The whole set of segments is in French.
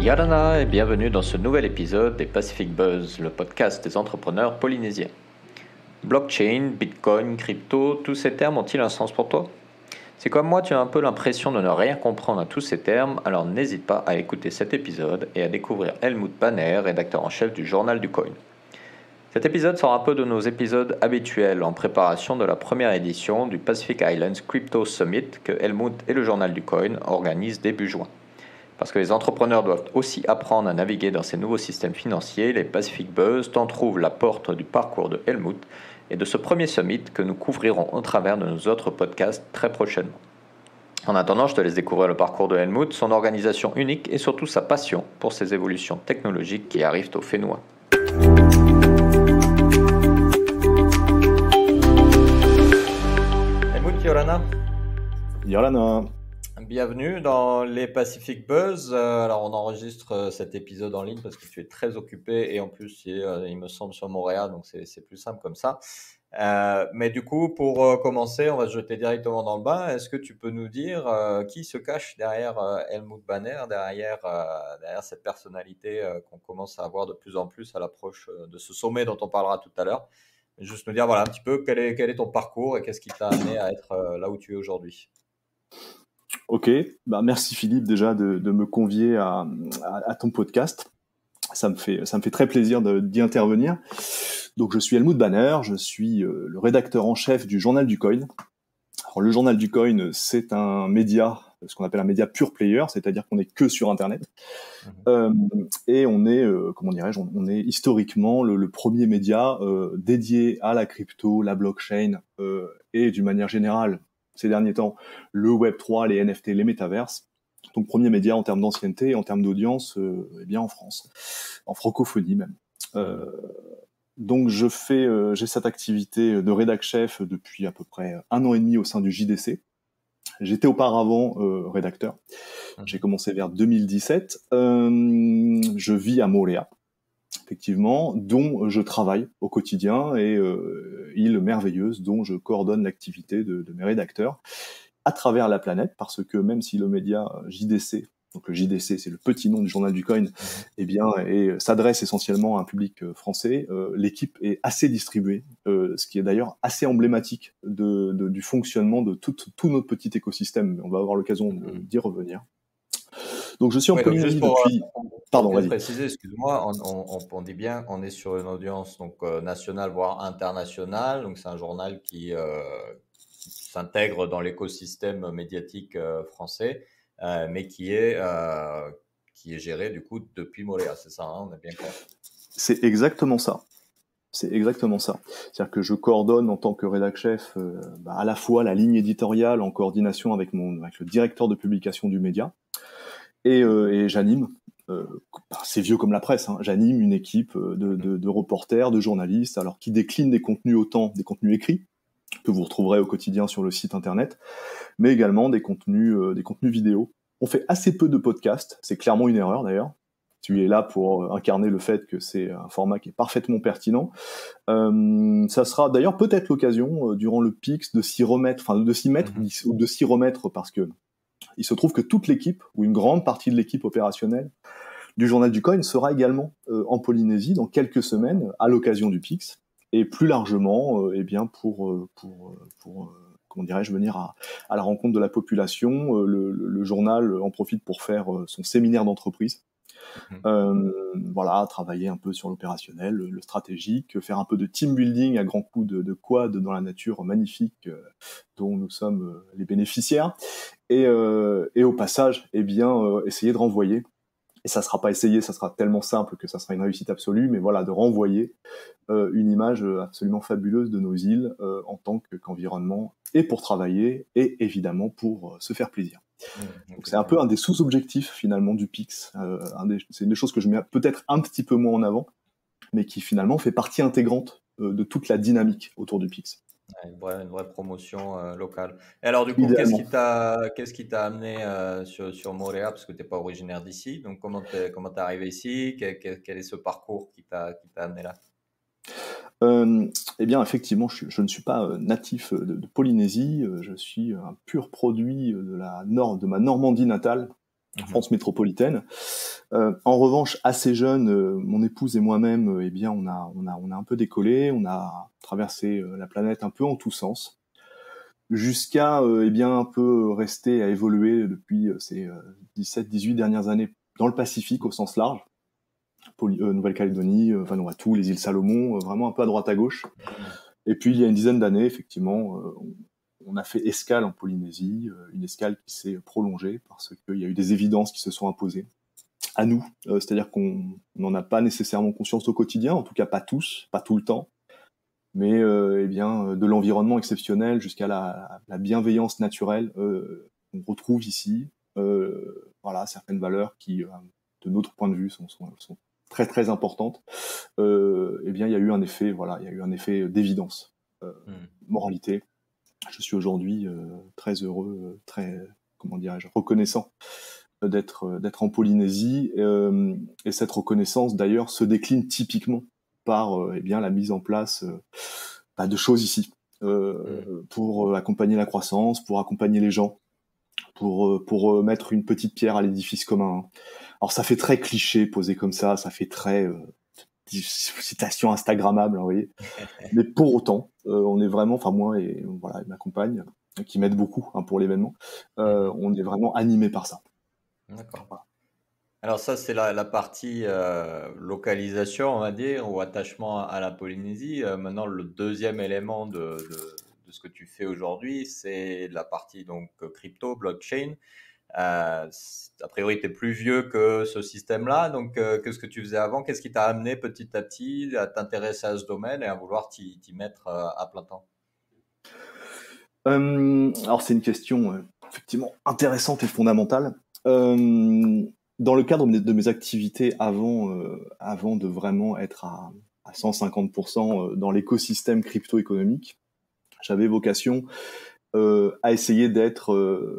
Yarana et bienvenue dans ce nouvel épisode des Pacific Buzz, le podcast des entrepreneurs polynésiens. Blockchain, Bitcoin, crypto, tous ces termes ont-ils un sens pour toi? Si comme moi tu as un peu l'impression de ne rien comprendre à tous ces termes, alors n'hésite pas à écouter cet épisode et à découvrir Helmut Banner, rédacteur en chef du Journal du Coin. Cet épisode sort un peu de nos épisodes habituels en préparation de la première édition du Pacific Islands Crypto Summit que Helmut et le Journal du Coin organisent début juin. Parce que les entrepreneurs doivent aussi apprendre à naviguer dans ces nouveaux systèmes financiers, les Pacific Buzz t'en trouvent la porte du parcours de Helmut et de ce premier summit que nous couvrirons au travers de nos autres podcasts très prochainement. En attendant, je te laisse découvrir le parcours de Helmut, son organisation unique et surtout sa passion pour ces évolutions technologiques qui arrivent au Fénois. Helmut, Yorana. Yorana. Bienvenue dans les Pacific Buzz. Alors, on enregistre cet épisode en ligne parce que tu es très occupé et en plus, il me semble sur Montréal, donc c'est plus simple comme ça. Mais du coup, pour commencer, on va se jeter directement dans le bain. Est-ce que tu peux nous dire qui se cache derrière Helmut Banner, derrière cette personnalité qu'on commence à avoir de plus en plus à l'approche de ce sommet dont on parlera tout à l'heure? Juste nous dire voilà, un petit peu quel est ton parcours et qu'est-ce qui t'a amené à être là où tu es aujourd'hui? Ok, merci Philippe déjà de me convier à ton podcast. Ça me fait très plaisir d'y intervenir. Donc je suis Helmut Banner, je suis le rédacteur en chef du Journal du Coin. Alors le Journal du Coin, c'est un média, ce qu'on appelle un média pure player, c'est-à-dire qu'on n'est que sur Internet. Et on est, on est historiquement le premier média dédié à la crypto, la blockchain et d'une manière générale, ces derniers temps, le Web3, les NFT, les métaverses. Donc premier média en termes d'ancienneté et en termes d'audience, bien en France, en francophonie même. Donc j'ai cette activité de rédac chef depuis à peu près 1 an et demi au sein du JDC. J'étais auparavant rédacteur. J'ai commencé vers 2017. Je vis à Moorea, effectivement, dont je travaille au quotidien, et île merveilleuse dont je coordonne l'activité de mes rédacteurs à travers la planète, parce que même si le média JDC, donc le JDC c'est le petit nom du Journal du Coin, et s'adresse essentiellement à un public français, l'équipe est assez distribuée, ce qui est d'ailleurs assez emblématique du fonctionnement de tout notre petit écosystème. On va avoir l'occasion d'y revenir. Donc je suis en Polynésie depuis... Pardon, vas-y. Préciser, excuse-moi, on dit bien, on est sur une audience donc nationale voire internationale, donc c'est un journal qui s'intègre dans l'écosystème médiatique français, mais qui est géré du coup depuis Moorea, c'est ça, hein, on est bien clair. C'est exactement ça. C'est exactement ça. C'est-à-dire que je coordonne en tant que rédac chef à la fois la ligne éditoriale en coordination avec le directeur de publication du média, et j'anime, c'est vieux comme la presse, hein, j'anime une équipe de reporters, de journalistes, alors qui déclinent des contenus, autant des contenus écrits que vous retrouverez au quotidien sur le site internet, mais également des contenus vidéo. On fait assez peu de podcasts, c'est clairement une erreur d'ailleurs. Tu es là pour incarner le fait que c'est un format qui est parfaitement pertinent. Ça sera d'ailleurs peut-être l'occasion durant le PIX de s'y remettre, ou de s'y remettre, parce que il se trouve que toute l'équipe, ou une grande partie de l'équipe opérationnelle du Journal du Coin sera également en Polynésie dans quelques semaines à l'occasion du PIX, et plus largement pour comment dirais-je, venir à la rencontre de la population. Le journal en profite pour faire son séminaire d'entreprise. Travailler un peu sur l'opérationnel, le stratégique, faire un peu de team building à grands coups de quad dans la nature magnifique dont nous sommes les bénéficiaires, et au passage, essayer de renvoyer, et ça sera pas essayer, ça sera tellement simple que ça sera une réussite absolue, mais voilà, de renvoyer une image absolument fabuleuse de nos îles en tant qu'environnement, et pour travailler, et évidemment pour se faire plaisir. Donc c'est un peu un des sous-objectifs finalement du PIX. C'est une des choses que je mets peut-être un petit peu moins en avant, mais qui finalement fait partie intégrante de toute la dynamique autour du PIX. Une vraie promotion locale. Et alors du coup, qu'est-ce qui t'a amené sur Moorea, parce que tu n'es pas originaire d'ici, donc comment t'es arrivé ici, quel est ce parcours qui t'a amené là? Effectivement, je ne suis pas natif de Polynésie, je suis un pur produit de ma Normandie natale, France métropolitaine. En revanche, assez jeune, mon épouse et moi-même, eh bien, on a un peu décollé, on a traversé la planète un peu en tous sens, jusqu'à eh bien un peu rester à évoluer depuis ces 17-18 dernières années dans le Pacifique au sens large, Nouvelle-Calédonie, Vanuatu, les îles Salomon, vraiment un peu à droite à gauche. Et puis il y a une dizaine d'années, effectivement, on a fait escale en Polynésie, une escale qui s'est prolongée parce qu'il y a eu des évidences qui se sont imposées à nous, c'est-à-dire qu'on n'en a pas nécessairement conscience au quotidien, en tout cas pas tous, pas tout le temps, mais eh bien de l'environnement exceptionnel jusqu'à la bienveillance naturelle, on retrouve ici, voilà, certaines valeurs qui, de notre point de vue, sont très très importantes. Eh bien, il y a eu un effet, voilà, il y a eu un effet d'évidence, moralité. Je suis aujourd'hui très heureux, très, comment dirais-je, reconnaissant d'être en Polynésie, et cette reconnaissance d'ailleurs se décline typiquement par eh bien la mise en place de choses ici pour accompagner la croissance, pour accompagner les gens, pour mettre une petite pierre à l'édifice commun. Alors ça fait très cliché posé comme ça fait très citation instagrammable, hein, vous voyez. Mais pour autant, on est vraiment, enfin moi et voilà, et ma compagne qui m'aide beaucoup pour l'événement, on est vraiment animé par ça. D'accord. Voilà. Alors ça, c'est la partie localisation, on va dire, ou attachement à la Polynésie. Maintenant, le deuxième élément de ce que tu fais aujourd'hui, c'est la partie donc crypto, blockchain. A priori, tu es plus vieux que ce système-là. Donc, qu'est-ce que tu faisais avant? Qu'est-ce qui t'a amené petit à petit à t'intéresser à ce domaine et à vouloir t'y mettre à plein temps? Alors, c'est une question effectivement intéressante et fondamentale. Dans le cadre de mes activités avant de vraiment être à 150% dans l'écosystème crypto-économique, j'avais vocation à essayer d'être,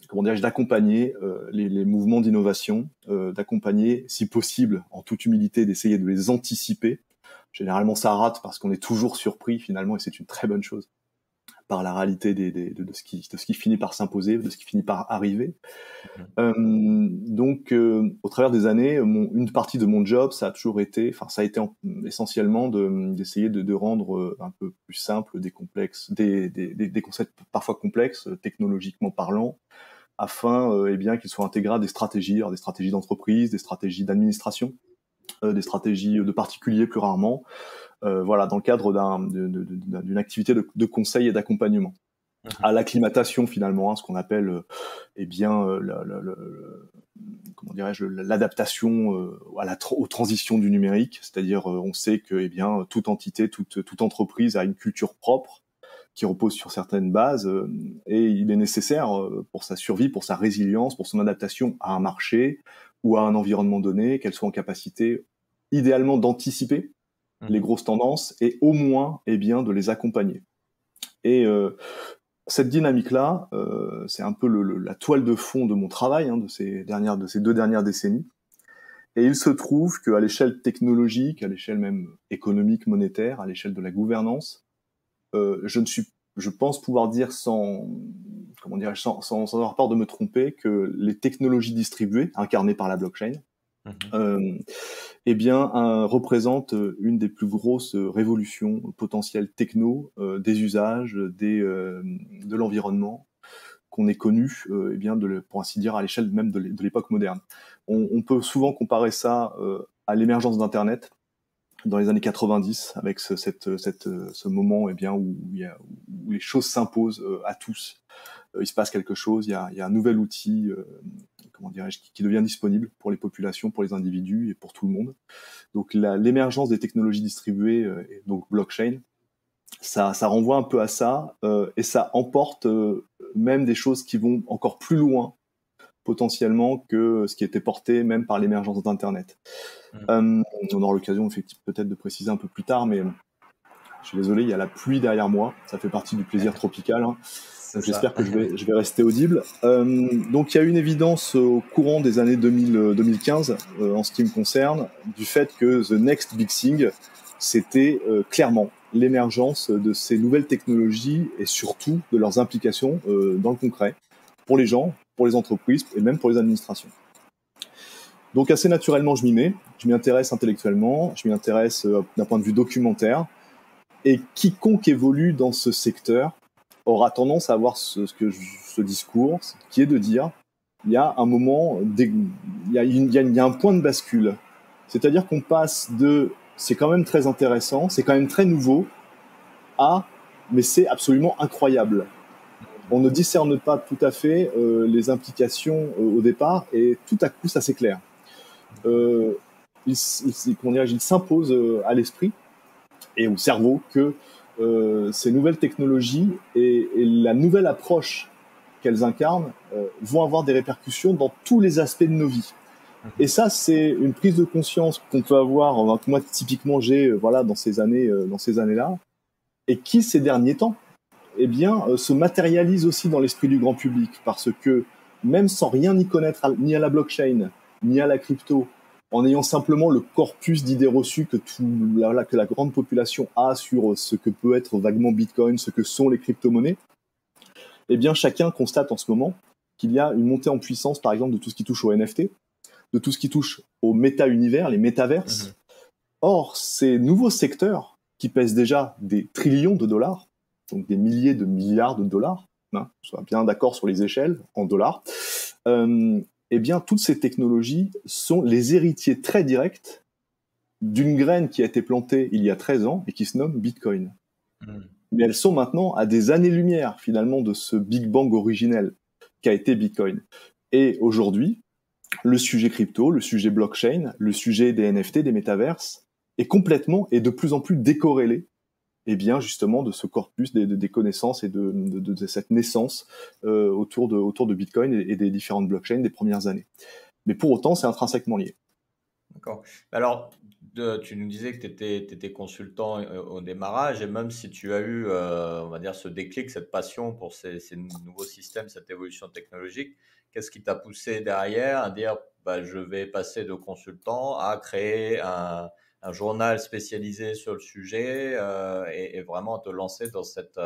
comment dirais-je, d'accompagner les mouvements d'innovation, d'accompagner, si possible, en toute humilité, d'essayer de les anticiper. Généralement, ça rate parce qu'on est toujours surpris finalement, et c'est une très bonne chose, par la réalité de ce qui finit par s'imposer, de ce qui finit par arriver. Donc, au travers des années, une partie de mon job, ça a été essentiellement d'essayer de rendre un peu plus simple des concepts parfois complexes, technologiquement parlant, afin eh bien qu'ils soient intégrés à des stratégies d'entreprise, des stratégies d'administration, des stratégies de particuliers plus rarement, voilà, dans le cadre d'une activité de conseil et d'accompagnement à l'acclimatation finalement, ce qu'on appelle eh bien comment dirais-je, l'adaptation aux transitions du numérique, c'est-à-dire on sait que eh bien toute entité, toute entreprise a une culture propre qui repose sur certaines bases, et il est nécessaire pour sa survie, pour sa résilience, pour son adaptation à un marché ou à un environnement donné, qu'elle soit en capacité idéalement d'anticiper les grosses tendances et au moins eh bien de les accompagner. Et cette dynamique-là, c'est un peu la toile de fond de mon travail de ces 2 dernières décennies. Et il se trouve qu'à l'échelle technologique, à l'échelle même économique, monétaire, à l'échelle de la gouvernance, je pense pouvoir dire sans avoir peur de me tromper, que les technologies distribuées, incarnées par la blockchain, eh bien, représente une des plus grosses révolutions potentielles techno des usages, de l'environnement qu'on ait connu, eh bien, pour ainsi dire, à l'échelle même de l'époque moderne. On peut souvent comparer ça à l'émergence d'Internet dans les années 90, avec ce moment eh bien, où les choses s'imposent à tous. Il se passe quelque chose, il y a un nouvel outil comment dirais-je, qui devient disponible pour les populations, pour les individus et pour tout le monde. Donc l'émergence des technologies distribuées, et donc blockchain, ça renvoie un peu à ça, et ça emporte même des choses qui vont encore plus loin potentiellement que ce qui était porté même par l'émergence d'Internet. On aura l'occasion effectivement peut-être de préciser un peu plus tard, mais je suis désolé, il y a la pluie derrière moi, ça fait partie du plaisir tropical. Donc j'espère que je vais rester audible. Donc il y a une évidence au courant des années 2015, en ce qui me concerne, du fait que the next big thing, c'était clairement l'émergence de ces nouvelles technologies et surtout de leurs implications dans le concret, pour les gens, pour les entreprises et même pour les administrations. Donc assez naturellement, je m'y intéresse intellectuellement, je m'y intéresse d'un point de vue documentaire, et quiconque évolue dans ce secteur aura tendance à avoir ce discours, qui est de dire, il y a un moment, il y a un point de bascule. C'est-à-dire qu'on passe de « c'est quand même très intéressant, c'est quand même très nouveau » à « mais c'est absolument incroyable ». On ne discerne pas tout à fait les implications au départ, et tout à coup, ça s'éclaire. Il s'impose à l'esprit et au cerveau que ces nouvelles technologies et la nouvelle approche qu'elles incarnent vont avoir des répercussions dans tous les aspects de nos vies. Et ça, c'est une prise de conscience qu'on peut avoir, que moi typiquement j'ai dans ces années-là, et qui ces derniers temps se matérialise aussi dans l'esprit du grand public, parce que même sans rien y connaître, ni à la blockchain, ni à la crypto, en ayant simplement le corpus d'idées reçues que la grande population a sur ce que peut être vaguement Bitcoin, ce que sont les crypto-monnaies, chacun constate en ce moment qu'il y a une montée en puissance, par exemple, de tout ce qui touche au NFT, de tout ce qui touche au méta-univers, les métaverses. Or, ces nouveaux secteurs, qui pèsent déjà des trillions de dollars, donc des milliers de milliards de dollars, on soit bien d'accord sur les échelles, en dollars, toutes ces technologies sont les héritiers très directs d'une graine qui a été plantée il y a 13 ans et qui se nomme Bitcoin. Mais elles sont maintenant à des années-lumière, finalement, de ce Big Bang originel qu'a été Bitcoin. Et aujourd'hui, le sujet crypto, le sujet blockchain, le sujet des NFT, des métaverses, est complètement et de plus en plus décorrélé justement de ce corpus des connaissances et de cette naissance autour de Bitcoin et des différentes blockchains des premières années. Mais pour autant, c'est intrinsèquement lié. D'accord. Alors, tu nous disais que tu étais consultant au démarrage, et même si tu as eu, on va dire, ce déclic, cette passion pour ces nouveaux systèmes, cette évolution technologique, qu'est-ce qui t'a poussé derrière à dire je vais passer de consultant à créer un journal spécialisé sur le sujet et vraiment te lancer dans cette,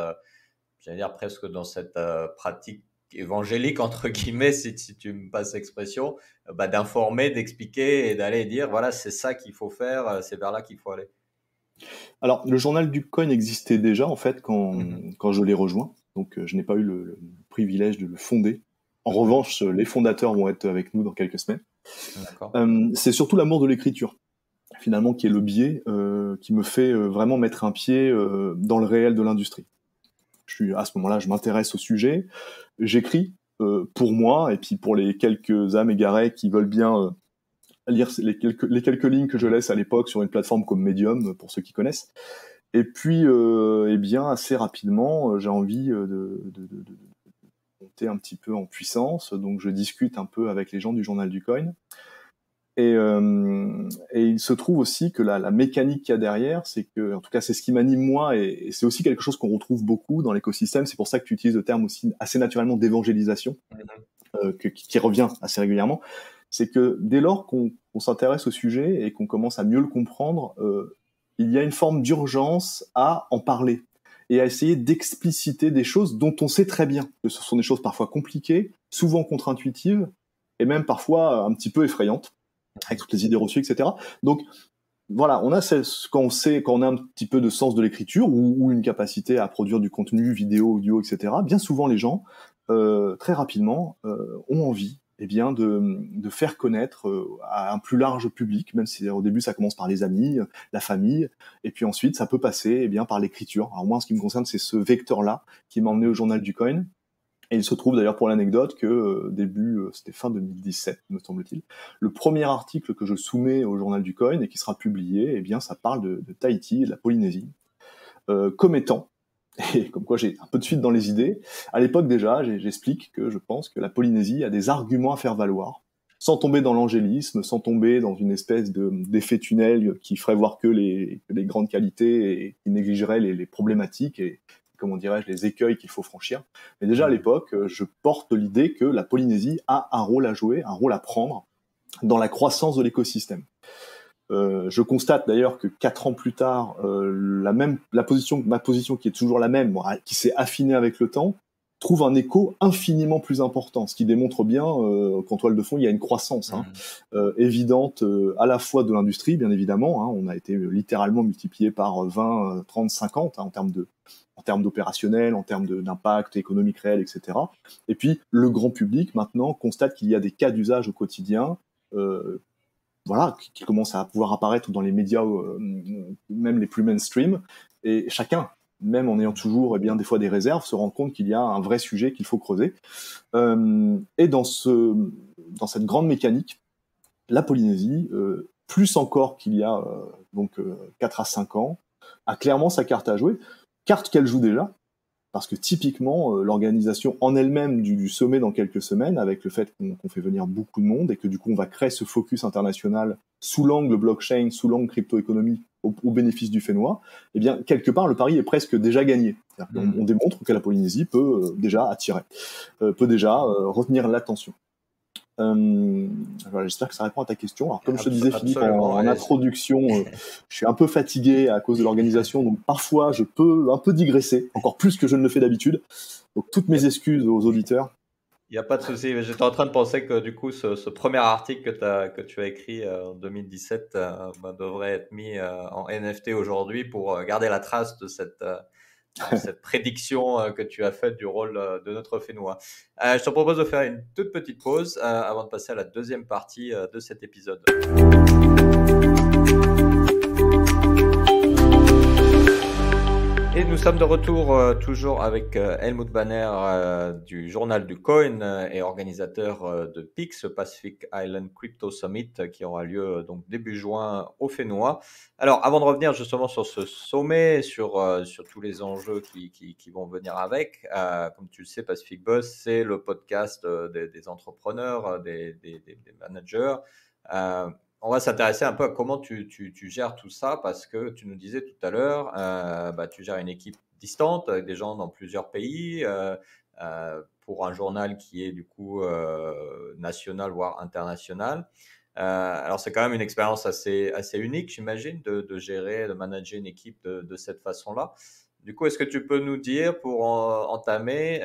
j'allais dire presque dans cette pratique évangélique, entre guillemets, si tu me passes l'expression, d'informer, d'expliquer et d'aller dire, voilà, c'est ça qu'il faut faire, c'est vers là qu'il faut aller. Alors, le journal du coin existait déjà, en fait, quand je l'ai rejoint. Donc, je n'ai pas eu le privilège de le fonder. En revanche, les fondateurs vont être avec nous dans quelques semaines. C'est surtout l'amour de l'écriture, finalement, qui est le biais qui me fait vraiment mettre un pied dans le réel de l'industrie. À ce moment-là, je m'intéresse au sujet, j'écris pour moi et puis pour les quelques âmes égarées qui veulent bien lire les quelques lignes que je laisse à l'époque sur une plateforme comme Medium, pour ceux qui connaissent. Et puis, assez rapidement, j'ai envie de monter un petit peu en puissance, donc je discute un peu avec les gens du Journal du Coin. Et il se trouve aussi que la mécanique qu'il y a derrière, c'est que, en tout cas, c'est ce qui m'anime moi, et c'est aussi quelque chose qu'on retrouve beaucoup dans l'écosystème. C'est pour ça que tu utilises le terme aussi assez naturellement d'évangélisation, qui revient assez régulièrement. C'est que dès lors qu'on s'intéresse au sujet et qu'on commence à mieux le comprendre, il y a une forme d'urgence à en parler et à essayer d'expliciter des choses dont on sait très bien que ce sont des choses parfois compliquées, souvent contre-intuitives, et même parfois un petit peu effrayantes, avec toutes les idées reçues, etc. Donc, voilà, quand on a un petit peu de sens de l'écriture ou une capacité à produire du contenu, vidéo, audio, etc., bien souvent les gens, très rapidement, ont envie de faire connaître à un plus large public, même si au début ça commence par les amis, la famille, et puis ensuite ça peut passer par l'écriture. Alors moi, en ce qui me concerne, c'est ce vecteur-là qui m'a emmené au Journal du Coin. Et il se trouve d'ailleurs, pour l'anecdote, que c'était fin 2017, me semble-t-il, le premier article que je soumets au Journal du Coin et qui sera publié, ça parle de Tahiti et de la Polynésie, comme étant, et comme quoi j'ai un peu de suite dans les idées, à l'époque déjà, j'explique que je pense que la Polynésie a des arguments à faire valoir, sans tomber dans l'angélisme, sans tomber dans une espèce d'effet tunnel qui ferait voir que les grandes qualités et qui négligerait les problématiques et, comment dirais-je, les écueils qu'il faut franchir. Mais déjà à l'époque, je porte l'idée que la Polynésie a un rôle à jouer, un rôle à prendre dans la croissance de l'écosystème. Je constate d'ailleurs que 4 ans plus tard, ma position qui est toujours la même, qui s'est affinée avec le temps, trouve un écho infiniment plus important, ce qui démontre bien qu'en toile de fond, il y a une croissance évidente à la fois de l'industrie, bien évidemment. Hein, on a été littéralement multiplié par 20, 30, 50 en termes d'opérationnel, en termes d'impact économique réel, etc. Et puis, le grand public, maintenant, constate qu'il y a des cas d'usage au quotidien qui commencent à pouvoir apparaître dans les médias, même les plus mainstream. Et chacun, même en ayant toujours des fois des réserves, se rend compte qu'il y a un vrai sujet qu'il faut creuser. Et dans cette grande mécanique, la Polynésie, plus encore qu'il y a 4 à 5 ans, a clairement sa carte à jouer. Carte qu'elle joue déjà, parce que typiquement, l'organisation en elle-même du sommet dans quelques semaines, avec le fait qu'on fait venir beaucoup de monde et que du coup on va créer ce focus international sous l'angle blockchain, sous l'angle crypto-économie, au bénéfice du Fénois, eh bien, quelque part, le pari est presque déjà gagné. On démontre que la Polynésie peut déjà attirer, peut déjà retenir l'attention. J'espère que ça répond à ta question. Alors, comme je te disais, Philippe, en introduction, je suis un peu fatigué à cause de l'organisation, donc parfois je peux un peu digresser, encore plus que je ne le fais d'habitude. Donc, toutes mes excuses aux auditeurs. Il n'y a pas de souci. J'étais en train de penser que du coup, ce premier article que tu as écrit en 2017 devrait être mis en NFT aujourd'hui pour garder la trace de cette prédiction que tu as faite du rôle de notre Fénois. Je te propose de faire une toute petite pause avant de passer à la deuxième partie de cet épisode. Et nous sommes de retour toujours avec Helmut Banner du journal du Coin et organisateur de PIX, Pacific Island Crypto Summit, qui aura lieu donc début juin au Fénois. Alors, avant de revenir justement sur ce sommet, sur tous les enjeux qui vont venir avec, comme tu le sais, Pacific Buzz, c'est le podcast des entrepreneurs, des managers. On va s'intéresser un peu à comment tu gères tout ça, parce que tu nous disais tout à l'heure, tu gères une équipe distante avec des gens dans plusieurs pays pour un journal qui est du coup national, voire international. Alors, c'est quand même une expérience assez unique, j'imagine, de gérer, de manager une équipe de cette façon-là. Du coup, est-ce que tu peux nous dire, pour entamer,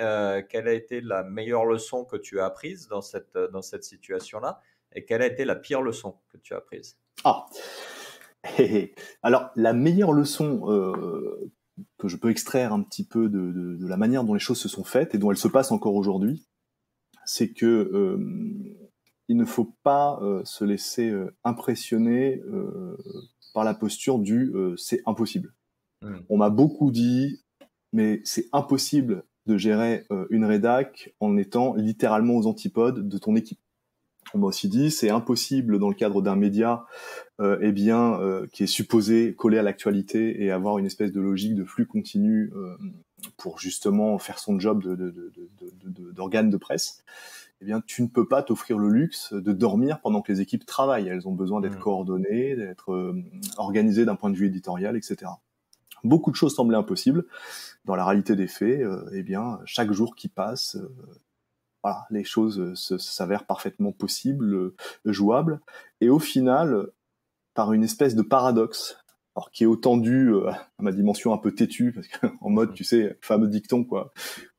quelle a été la meilleure leçon que tu as apprise dans cette situation-là? Et quelle a été la pire leçon que tu as apprise? Alors, la meilleure leçon que je peux extraire un petit peu de la manière dont les choses se sont faites et dont elles se passent encore aujourd'hui, c'est que il ne faut pas se laisser impressionner par la posture du c'est impossible. On m'a beaucoup dit, mais c'est impossible de gérer une rédac en étant littéralement aux antipodes de ton équipe. On m'a aussi dit, c'est impossible dans le cadre d'un média qui est supposé coller à l'actualité et avoir une espèce de logique de flux continu pour justement faire son job d'organe de presse. Eh bien, tu ne peux pas t'offrir le luxe de dormir pendant que les équipes travaillent. Elles ont besoin d'être coordonnées, d'être organisées d'un point de vue éditorial, etc. Beaucoup de choses semblaient impossibles. Dans la réalité des faits, chaque jour qui passe, les choses s'avèrent parfaitement possibles, jouables, et au final, par une espèce de paradoxe, alors qui est autant dû à ma dimension un peu têtue, parce qu'en mode, tu sais, fameux dicton, quoi.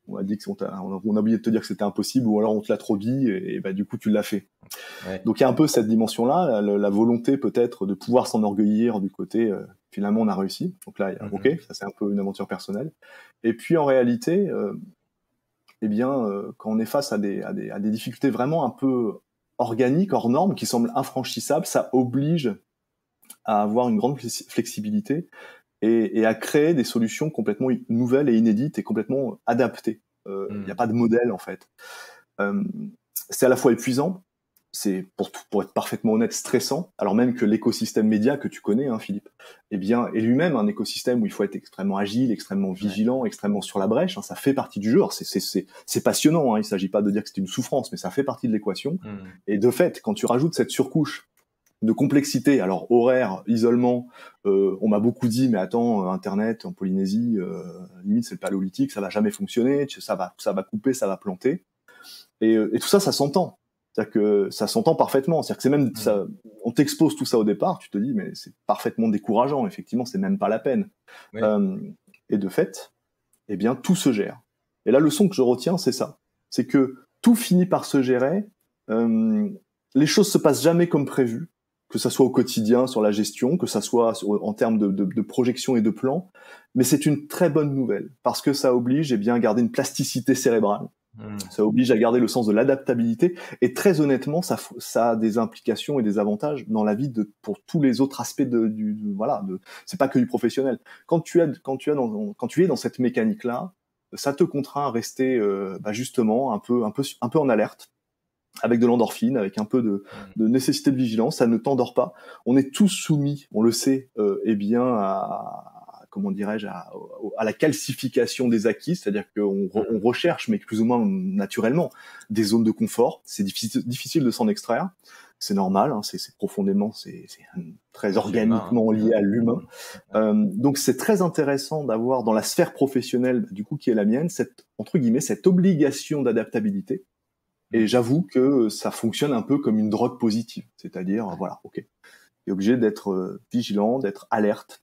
On a dit on a oublié de te dire que c'était impossible, ou alors on te l'a trop dit, et du coup tu l'as fait. Ouais. Donc il y a un peu cette dimension-là, la volonté peut-être de pouvoir s'enorgueillir du côté finalement on a réussi. Donc là, ok, ça c'est un peu une aventure personnelle. Et puis en réalité, quand on est face à des difficultés vraiment un peu organiques, hors normes, qui semblent infranchissables, ça oblige à avoir une grande flexibilité et à créer des solutions complètement nouvelles et inédites et complètement adaptées. Il n'y a pas de modèle, en fait. C'est à la fois épuisant, c'est, pour être parfaitement honnête, stressant, alors même que l'écosystème média que tu connais, hein, Philippe, est lui-même un écosystème où il faut être extrêmement agile, extrêmement vigilant, extrêmement sur la brèche, hein, ça fait partie du jeu. Alors c'est passionnant, hein, il ne s'agit pas de dire que c'est une souffrance, mais ça fait partie de l'équation. Et de fait, quand tu rajoutes cette surcouche de complexité, alors horaire, isolement, on m'a beaucoup dit, mais attends, Internet en Polynésie, limite c'est le paléolithique, ça va jamais fonctionner, ça va couper, ça va planter. Et tout ça, ça s'entend. C'est-à-dire que ça s'entend parfaitement. C'est-à-dire que c'est même ça, on t'expose tout ça au départ, tu te dis, mais c'est parfaitement décourageant. Effectivement, c'est même pas la peine. Oui. Et de fait, tout se gère. Et la leçon que je retiens, c'est ça. C'est que tout finit par se gérer. Les choses se passent jamais comme prévu, que ça soit au quotidien sur la gestion, que ça soit en termes de projection et de plan. Mais c'est une très bonne nouvelle parce que ça oblige à garder une plasticité cérébrale. Ça oblige à garder le sens de l'adaptabilité. Et très honnêtement, ça a des implications et des avantages dans la vie pour tous les autres aspects c'est pas que du professionnel. Quand tu es dans cette mécanique-là, ça te contraint à rester justement un peu en alerte, avec de l'endorphine, avec un peu de nécessité de vigilance. Ça ne t'endort pas. On est tous soumis, on le sait, comment dirais-je, à la calcification des acquis, c'est-à-dire qu'on recherche, mais plus ou moins naturellement, des zones de confort. C'est difficile de s'en extraire. C'est normal, hein, c'est profondément, c'est très organiquement lié à l'humain. Donc c'est très intéressant d'avoir dans la sphère professionnelle, du coup, qui est la mienne, cette obligation d'adaptabilité. Et j'avoue que ça fonctionne un peu comme une drogue positive. C'est-à-dire, t'es obligé d'être vigilant, d'être alerte.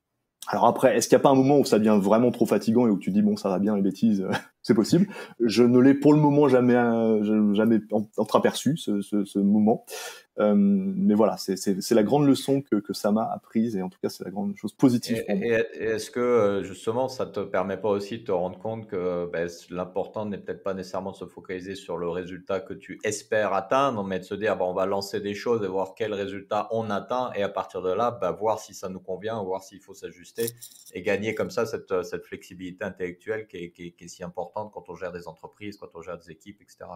Alors après, est-ce qu'il n'y a pas un moment où ça devient vraiment trop fatigant et où tu dis, bon, ça va bien, les bêtises, c'est possible. Je ne l'ai pour le moment jamais entreaperçu, ce moment. Mais voilà, c'est la grande leçon que ça m'a apprise, et en tout cas, c'est la grande chose positive pour moi. Et est-ce que justement, ça te permet pas aussi de te rendre compte que l'important n'est peut-être pas nécessairement de se focaliser sur le résultat que tu espères atteindre, mais de se dire, on va lancer des choses et voir quel résultat on atteint, et à partir de là, voir si ça nous convient, voir s'il faut s'ajuster, et gagner comme ça cette flexibilité intellectuelle qui est si importante quand on gère des entreprises, quand on gère des équipes, etc.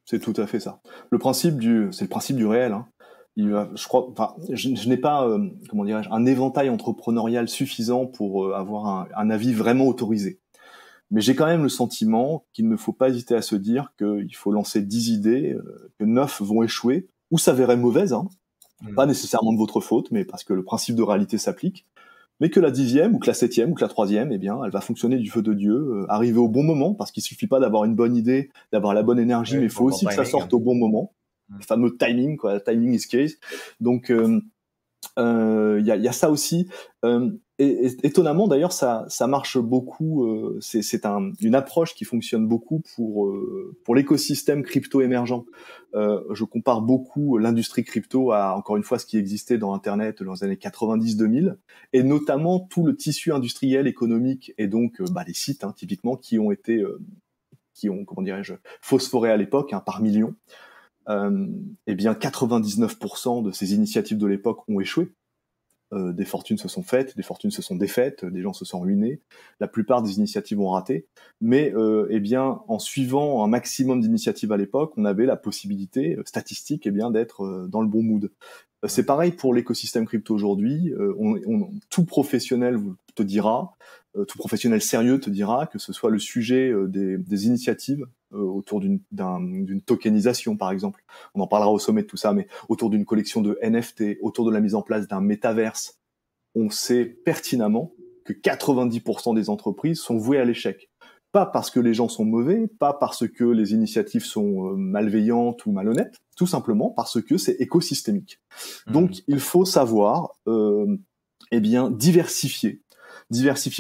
C'est tout à fait ça. C'est le principe du réel, hein. Je n'ai pas, un éventail entrepreneurial suffisant pour avoir un avis vraiment autorisé. Mais j'ai quand même le sentiment qu'il ne faut pas hésiter à se dire qu'il faut lancer 10 idées, que 9 vont échouer, ou s'avérer mauvaises, hein. Pas nécessairement de votre faute, mais parce que le principe de réalité s'applique. Mais que la 10e, ou que la 7e, ou que la 3e, elle va fonctionner du feu de Dieu, arriver au bon moment, parce qu'il suffit pas d'avoir une bonne idée, d'avoir la bonne énergie, mais il faut aussi que ça sorte au bon moment. Le fameux timing, timing is case. Donc, y a ça aussi. Et étonnamment, d'ailleurs, ça marche beaucoup. C'est une approche qui fonctionne beaucoup pour l'écosystème crypto émergent. Je compare beaucoup l'industrie crypto à, encore une fois, ce qui existait dans Internet dans les années 90-2000, et notamment tout le tissu industriel, économique, et donc les sites, hein, typiquement, qui ont phosphoré à l'époque, hein, par millions. 99% de ces initiatives de l'époque ont échoué. Des fortunes se sont faites, des fortunes se sont défaites, des gens se sont ruinés. La plupart des initiatives ont raté. Mais en suivant un maximum d'initiatives à l'époque, on avait la possibilité statistique d'être dans le bon mood. C'est pareil pour l'écosystème crypto aujourd'hui. Tout professionnel te dira, tout professionnel sérieux te dira que ce soit le sujet des initiatives autour d'une tokenisation, par exemple. On en parlera au sommet de tout ça, mais autour d'une collection de NFT, autour de la mise en place d'un métaverse, on sait pertinemment que 90% des entreprises sont vouées à l'échec. Pas parce que les gens sont mauvais, pas parce que les initiatives sont malveillantes ou malhonnêtes, tout simplement parce que c'est écosystémique. Donc, il faut savoir diversifier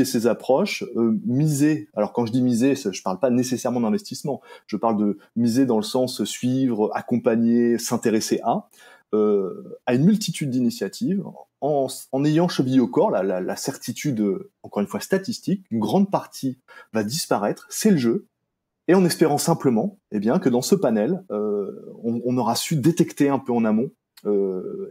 ses approches, miser. Alors quand je dis miser, je parle pas nécessairement d'investissement. Je parle de miser dans le sens suivre, accompagner, s'intéresser à une multitude d'initiatives, en ayant chevillé au corps la certitude, encore une fois statistique, une grande partie va disparaître, c'est le jeu, et en espérant simplement que dans ce panel, on aura su détecter un peu en amont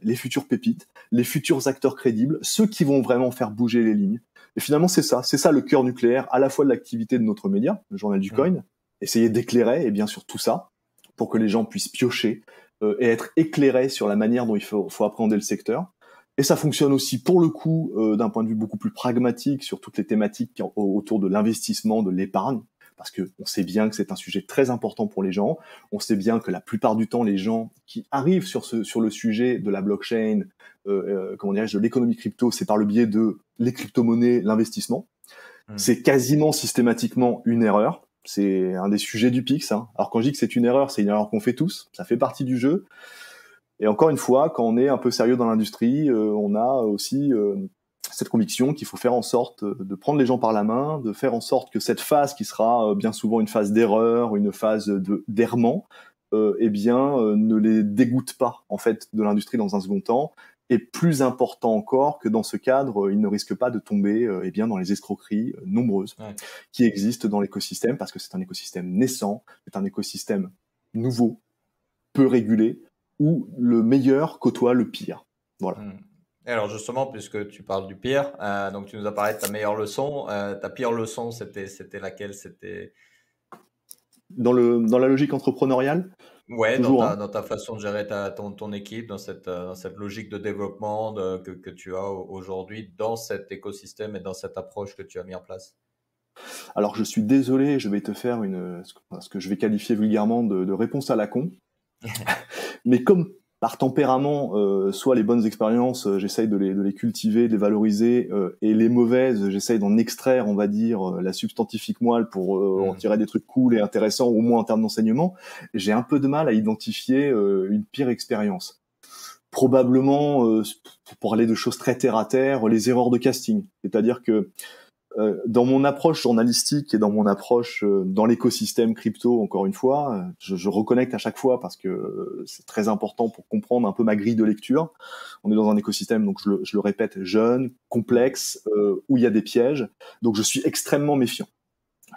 les futures pépites, les futurs acteurs crédibles, ceux qui vont vraiment faire bouger les lignes. Et finalement, c'est ça le cœur nucléaire à la fois de l'activité de notre média, le Journal du Coin, essayer d'éclairer, et bien sûr tout ça, pour que les gens puissent piocher et être éclairés sur la manière dont il faut appréhender le secteur. Et ça fonctionne aussi, pour le coup, d'un point de vue beaucoup plus pragmatique sur toutes les thématiques autour de l'investissement, de l'épargne, parce que on sait bien que c'est un sujet très important pour les gens. On sait bien que la plupart du temps, les gens qui arrivent sur le sujet de la blockchain, de l'économie crypto, c'est par le biais de les crypto-monnaies, l'investissement. C'est quasiment systématiquement une erreur. C'est un des sujets du Pix, hein. Alors quand je dis que c'est une erreur qu'on fait tous. Ça fait partie du jeu. Et encore une fois, quand on est un peu sérieux dans l'industrie, on a aussi cette conviction qu'il faut faire en sorte de prendre les gens par la main, de faire en sorte que cette phase qui sera bien souvent une phase d'erreur, une phase d'errement, ne les dégoûte pas en fait de l'industrie dans un second temps. Et plus important encore que dans ce cadre, ils ne risquent pas de tomber dans les escroqueries nombreuses qui existent dans l'écosystème, parce que c'est un écosystème naissant, c'est un écosystème nouveau, peu régulé, où le meilleur côtoie le pire. Voilà. Et alors justement, puisque tu parles du pire, donc tu nous as parlé de ta meilleure leçon. Ta pire leçon, c'était laquelle? C'était dans la logique entrepreneuriale. Ouais, toujours, dans ta façon de gérer ton équipe, dans cette logique de développement que tu as aujourd'hui, dans cet écosystème et dans cette approche que tu as mis en place. Alors je suis désolé, je vais te faire ce que je vais qualifier vulgairement de réponse à la con. Mais comme par tempérament, soit les bonnes expériences, j'essaye de les cultiver, de les valoriser, et les mauvaises, j'essaye d'en extraire, on va dire, la substantifique moelle pour en tirer des trucs cool et intéressants, au moins en termes d'enseignement. J'ai un peu de mal à identifier une pire expérience. Probablement, pour parler de choses très terre à terre, les erreurs de casting. C'est-à-dire que dans mon approche journalistique et dans mon approche dans l'écosystème crypto, encore une fois, je reconnecte à chaque fois parce que c'est très important pour comprendre un peu ma grille de lecture. On est dans un écosystème, donc je le répète, jeune, complexe, où il y a des pièges. Donc je suis extrêmement méfiant.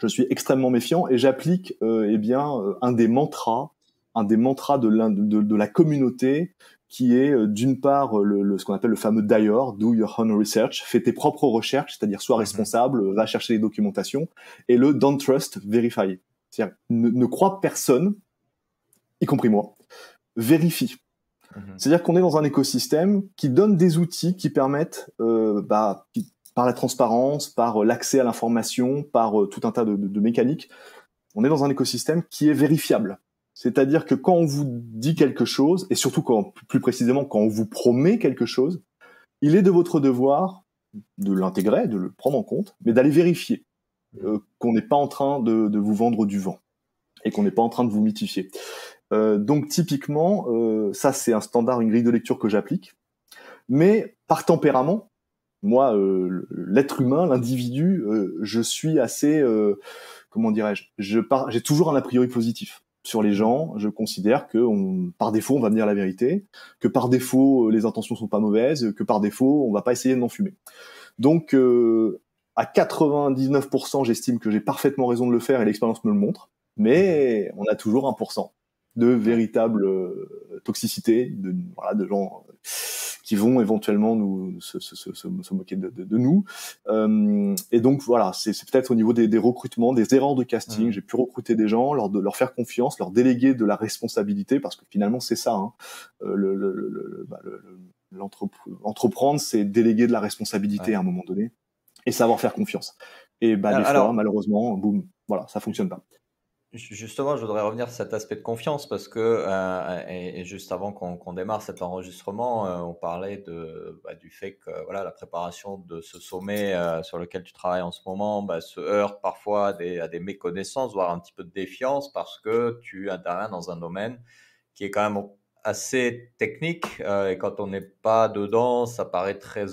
Je suis extrêmement méfiant et j'applique un des mantras de la communauté, qui est d'une part ce qu'on appelle le fameux DIOR, Do Your Own Research, fais tes propres recherches, c'est-à-dire sois responsable, va chercher les documentations, et le Don't Trust, Verify. C'est-à-dire ne crois personne, y compris moi, vérifie. C'est-à-dire qu'on est dans un écosystème qui donne des outils qui permettent, par la transparence, par l'accès à l'information, par tout un tas de mécaniques, on est dans un écosystème qui est vérifiable. C'est-à-dire que quand on vous dit quelque chose, et surtout plus précisément quand on vous promet quelque chose, il est de votre devoir de l'intégrer, de le prendre en compte, mais d'aller vérifier qu'on n'est pas en train de vous vendre du vent et qu'on n'est pas en train de vous mythifier. Donc typiquement, ça c'est un standard, une grille de lecture que j'applique, mais par tempérament, moi, l'être humain, l'individu, je suis assez, comment dirais-je, j'ai toujours un a priori positif sur les gens. Je considère que par défaut, on va me dire la vérité, que par défaut, les intentions sont pas mauvaises, que par défaut, on va pas essayer de m'enfumer. Donc, à 99%, j'estime que j'ai parfaitement raison de le faire et l'expérience me le montre, mais on a toujours 1% de véritable toxicité, de gens qui vont éventuellement se moquer de nous. Et donc voilà, c'est peut-être au niveau des recrutements, des erreurs de casting. J'ai pu recruter des gens, leur faire confiance, leur déléguer de la responsabilité, parce que finalement c'est ça. Entreprendre, c'est déléguer de la responsabilité à un moment donné et savoir faire confiance. Et des fois, malheureusement, boum, voilà, ça fonctionne pas. Justement, je voudrais revenir sur cet aspect de confiance parce que, et juste avant qu'on démarre cet enregistrement, on parlait du fait que voilà, la préparation de ce sommet sur lequel tu travailles en ce moment se heurte parfois à des méconnaissances, voire un petit peu de défiance, parce que tu interviens dans un domaine qui est quand même assez technique, et quand on n'est pas dedans, ça paraît très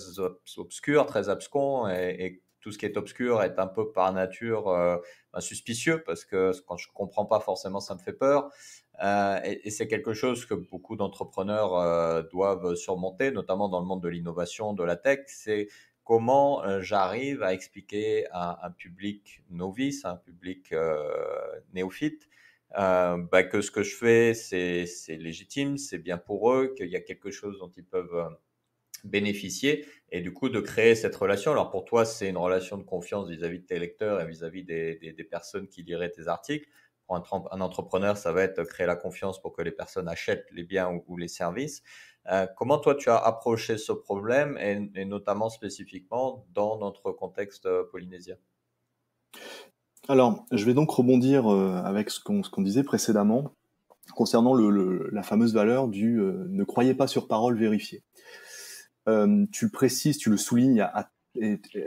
obscur, très abscon, et tout ce qui est obscur est un peu par nature suspicieux, parce que quand je comprends pas forcément, ça me fait peur. Et c'est quelque chose que beaucoup d'entrepreneurs doivent surmonter, notamment dans le monde de l'innovation, de la tech. C'est comment j'arrive à expliquer à un public novice, à un public néophyte, que ce que je fais, c'est légitime, c'est bien pour eux, qu'il y a quelque chose dont ils peuvent bénéficier, et du coup de créer cette relation. Alors pour toi, c'est une relation de confiance vis-à-vis de tes lecteurs et vis-à-vis des personnes qui liraient tes articles. Pour un entrepreneur, ça va être créer la confiance pour que les personnes achètent les biens ou les services. Comment toi, tu as approché ce problème, et notamment spécifiquement dans notre contexte polynésien? Alors, je vais donc rebondir avec ce qu'on disait précédemment concernant la fameuse valeur du ne croyez pas sur parole, vérifiez. Tu le précises, tu le soulignes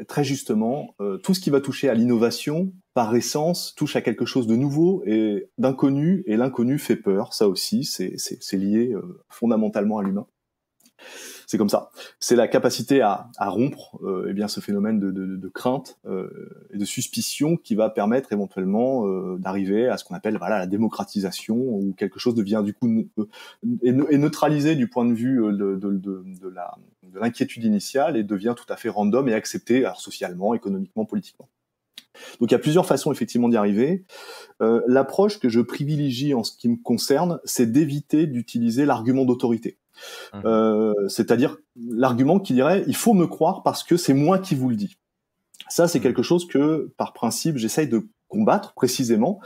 très justement, tout ce qui va toucher à l'innovation, par essence, touche à quelque chose de nouveau et d'inconnu, et l'inconnu fait peur. Ça aussi, c'est lié fondamentalement à l'humain. c'est comme ça. C'est la capacité à rompre eh bien ce phénomène de crainte et de suspicion qui va permettre éventuellement d'arriver à ce qu'on appelle la démocratisation, où quelque chose devient du coup est neutralisé du point de vue de l'inquiétude initiale et devient tout à fait random et accepté alors, socialement, économiquement, politiquement. Donc il y a plusieurs façons effectivement d'y arriver. L'approche que je privilégie en ce qui me concerne, c'est d'éviter d'utiliser l'argument d'autorité. C'est-à-dire l'argument qui dirait « il faut me croire parce que c'est moi qui vous le dis ». Ça, c'est quelque chose que, par principe, j'essaye de combattre précisément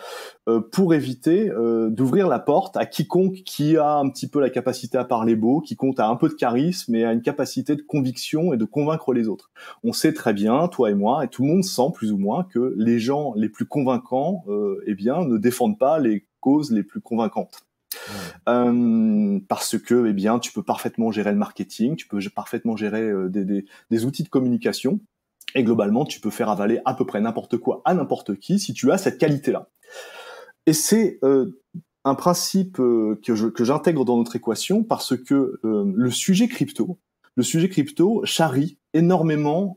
pour éviter d'ouvrir la porte à quiconque qui a un petit peu la capacité à parler beau, quiconque a un peu de charisme et a une capacité de conviction et de convaincre les autres. On sait très bien, toi et moi, et tout le monde sent plus ou moins que les gens les plus convaincants eh bien, ne défendent pas les causes les plus convaincantes. Parce que eh bien, tu peux parfaitement gérer le marketing, tu peux parfaitement gérer des outils de communication. Et globalement, tu peux faire avaler à peu près n'importe quoi à n'importe qui si tu as cette qualité-là. Et c'est un principe que j'intègre dans notre équation parce que le sujet crypto charrie énormément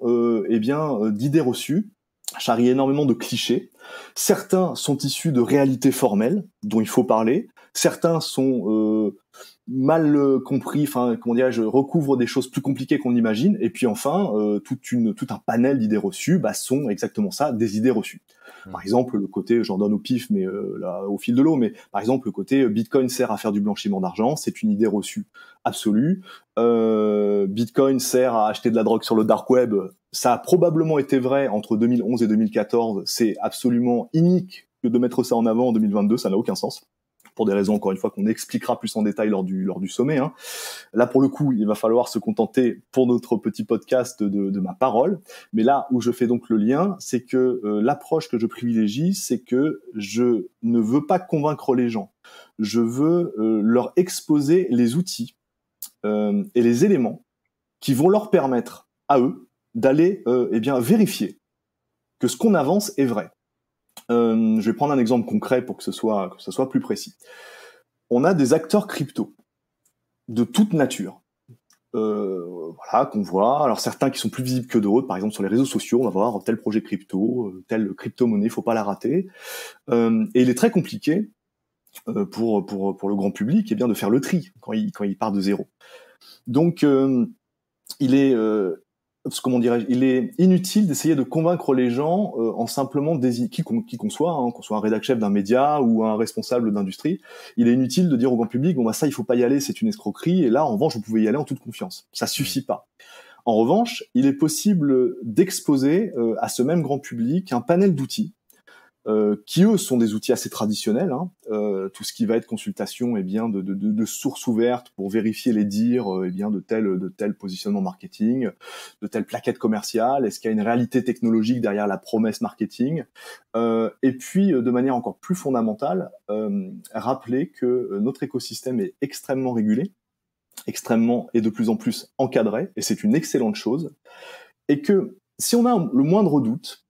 d'idées reçues, charrie énormément de clichés. Certains sont issus de réalités formelles dont il faut parler. Certains sont mal compris, recouvrent des choses plus compliquées qu'on imagine, et puis enfin, tout un panel d'idées reçues sont exactement ça, des idées reçues. Par exemple, le côté, j'en donne au pif, mais là, au fil de l'eau, mais par exemple, le côté Bitcoin sert à faire du blanchiment d'argent, c'est une idée reçue absolue. Bitcoin sert à acheter de la drogue sur le dark web, ça a probablement été vrai entre 2011 et 2014, c'est absolument inique que de mettre ça en avant en 2022, ça n'a aucun sens. Pour des raisons, encore une fois, qu'on expliquera plus en détail lors du sommet. Hein. Là, pour le coup, il va falloir se contenter, pour notre petit podcast, de ma parole. Mais là où je fais donc le lien, c'est que l'approche que je privilégie, c'est que je ne veux pas convaincre les gens. Je veux leur exposer les outils et les éléments qui vont leur permettre, à eux, d'aller vérifier que ce qu'on avance est vrai. Je vais prendre un exemple concret pour que ce soit plus précis. On a des acteurs crypto de toute nature, qu'on voit. Alors certains qui sont plus visibles que d'autres, par exemple sur les réseaux sociaux, on va voir tel projet crypto, telle crypto-monnaie, faut pas la rater. Et il est très compliqué pour le grand public, de faire le tri quand il part de zéro. Donc il est inutile d'essayer de convaincre les gens en simplement qui qu'on soit, qu'on soit un rédac chef d'un média ou un responsable d'industrie. Il est inutile de dire au grand public, ça, il faut pas y aller, c'est une escroquerie, et là, en revanche, vous pouvez y aller en toute confiance. Ça suffit pas. En revanche, il est possible d'exposer à ce même grand public un panel d'outils qui eux sont des outils assez traditionnels, tout ce qui va être consultation de sources ouvertes pour vérifier les dires de tel positionnement marketing, de telle plaquette commerciale, est-ce qu'il y a une réalité technologique derrière la promesse marketing, et puis de manière encore plus fondamentale, rappeler que notre écosystème est extrêmement régulé, extrêmement et de plus en plus encadré, et c'est une excellente chose, et que si on a le moindre doute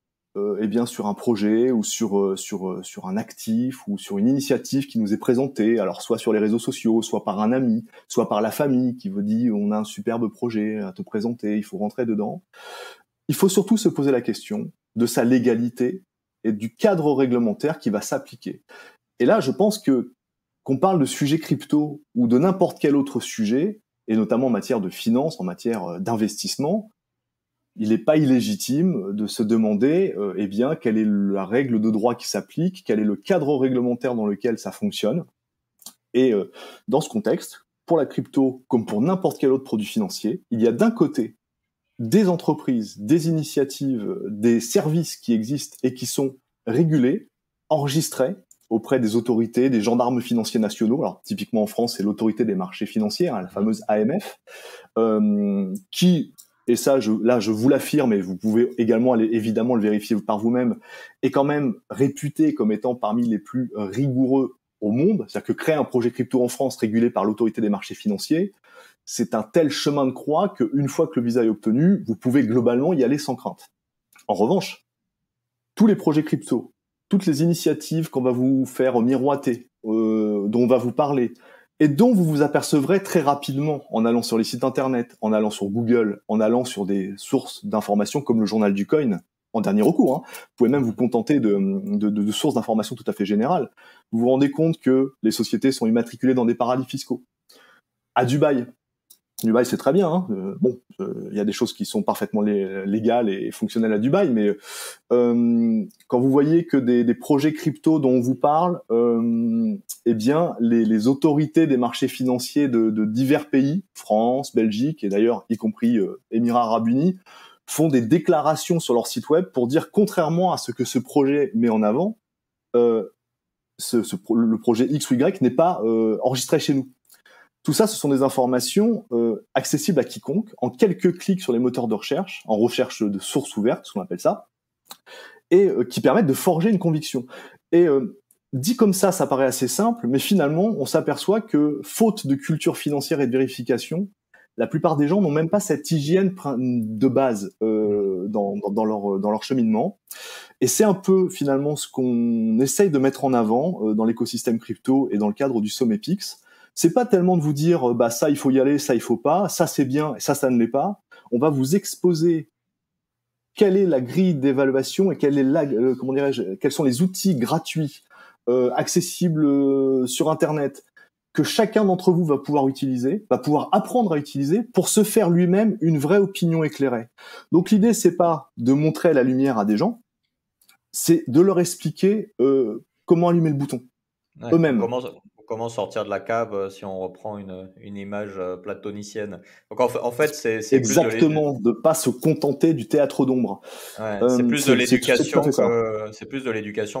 sur un projet ou sur un actif ou sur une initiative qui nous est présentée, alors soit sur les réseaux sociaux, soit par un ami, soit par la famille qui vous dit on a un superbe projet à te présenter, il faut rentrer dedans. Il faut surtout se poser la question de sa légalité et du cadre réglementaire qui va s'appliquer. Et là, je pense qu'on parle de sujet crypto ou de n'importe quel autre sujet, et notamment en matière de finance, en matière d'investissement, il n'est pas illégitime de se demander quelle est la règle de droit qui s'applique, quel est le cadre réglementaire dans lequel ça fonctionne. Et dans ce contexte, pour la crypto, comme pour n'importe quel autre produit financier, il y a d'un côté des entreprises, des initiatives, des services qui existent et qui sont régulés, enregistrés auprès des autorités, des gendarmes financiers nationaux. Alors typiquement en France, c'est l'autorité des marchés financiers, la fameuse AMF, qui... Et ça, je vous l'affirme, et vous pouvez également aller évidemment le vérifier par vous-même, est quand même réputé comme étant parmi les plus rigoureux au monde. C'est-à-dire que créer un projet crypto en France régulé par l'autorité des marchés financiers, c'est un tel chemin de croix qu'une fois que le visa est obtenu, vous pouvez globalement y aller sans crainte. En revanche, tous les projets crypto, toutes les initiatives qu'on va vous faire miroiter, dont on va vous parler, et dont vous vous apercevrez très rapidement en allant sur les sites internet, en allant sur Google, en allant sur des sources d'informations comme le journal du coin, en dernier recours. Hein. Vous pouvez même vous contenter de sources d'informations tout à fait générales. Vous vous rendez compte que les sociétés sont immatriculées dans des paradis fiscaux. À Dubaï, c'est très bien. Hein. Il y a des choses qui sont parfaitement légales et fonctionnelles à Dubaï, mais quand vous voyez que des projets crypto dont on vous parle, eh bien, les autorités des marchés financiers de divers pays, France, Belgique et d'ailleurs y compris Émirats Arabes Unis, font des déclarations sur leur site web pour dire, contrairement à ce que ce projet met en avant, le projet X ou Y n'est pas enregistré chez nous. Tout ça, ce sont des informations accessibles à quiconque, en quelques clics sur les moteurs de recherche, en recherche de sources ouvertes, ce qu'on appelle ça, et qui permettent de forger une conviction. Et dit comme ça paraît assez simple, mais finalement, on s'aperçoit que, faute de culture financière et de vérification, la plupart des gens n'ont même pas cette hygiène de base dans leur cheminement. Et c'est un peu, finalement, ce qu'on essaye de mettre en avant dans l'écosystème crypto et dans le cadre du Sommet Pix. C'est pas tellement de vous dire ça il faut y aller, ça il faut pas, ça c'est bien, et ça ne l'est pas. On va vous exposer quelle est la grille d'évaluation et quelle est quels sont les outils gratuits accessibles sur Internet que chacun d'entre vous va pouvoir utiliser, va pouvoir apprendre à utiliser pour se faire lui-même une vraie opinion éclairée. Donc l'idée c'est pas de montrer la lumière à des gens, c'est de leur expliquer comment allumer le bouton eux-mêmes. Comment sortir de la cave si on reprend une image platonicienne. Donc en fait, c'est exactement de pas se contenter du théâtre d'ombre. Ouais, c'est plus de l'éducation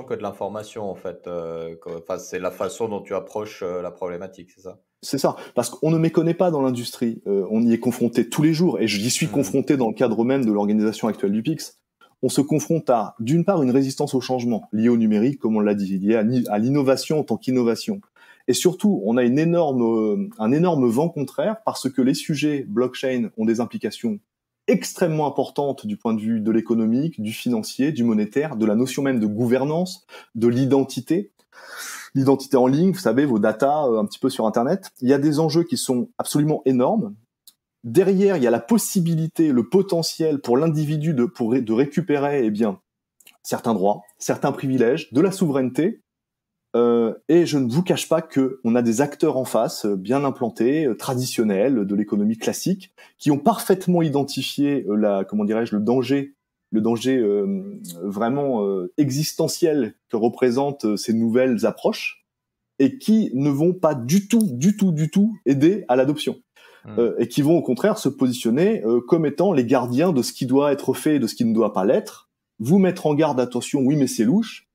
que de l'information en fait. Enfin, c'est la façon dont tu approches la problématique, c'est ça? C'est ça, parce qu'on ne méconnaît pas dans l'industrie. On y est confronté tous les jours, et j'y suis confronté dans le cadre même de l'organisation actuelle du PIX. On se confronte à, d'une part, une résistance au changement liée au numérique, comme on l'a dit, liée à l'innovation en tant qu'innovation. Et surtout, on a un énorme vent contraire parce que les sujets blockchain ont des implications extrêmement importantes du point de vue de l'économique, du financier, du monétaire, de la notion même de gouvernance, de l'identité. L'identité en ligne, vous savez, vos data un petit peu sur Internet. Il y a des enjeux qui sont absolument énormes. Derrière, il y a la possibilité, le potentiel pour l'individu de récupérer certains droits, certains privilèges, de la souveraineté. Et je ne vous cache pas qu'on a des acteurs en face, bien implantés, traditionnels, de l'économie classique, qui ont parfaitement identifié le danger vraiment existentiel que représentent ces nouvelles approches, et qui ne vont pas du tout aider à l'adoption. Et qui vont au contraire se positionner comme étant les gardiens de ce qui doit être fait et de ce qui ne doit pas l'être, vous mettre en garde, attention, oui mais c'est louche,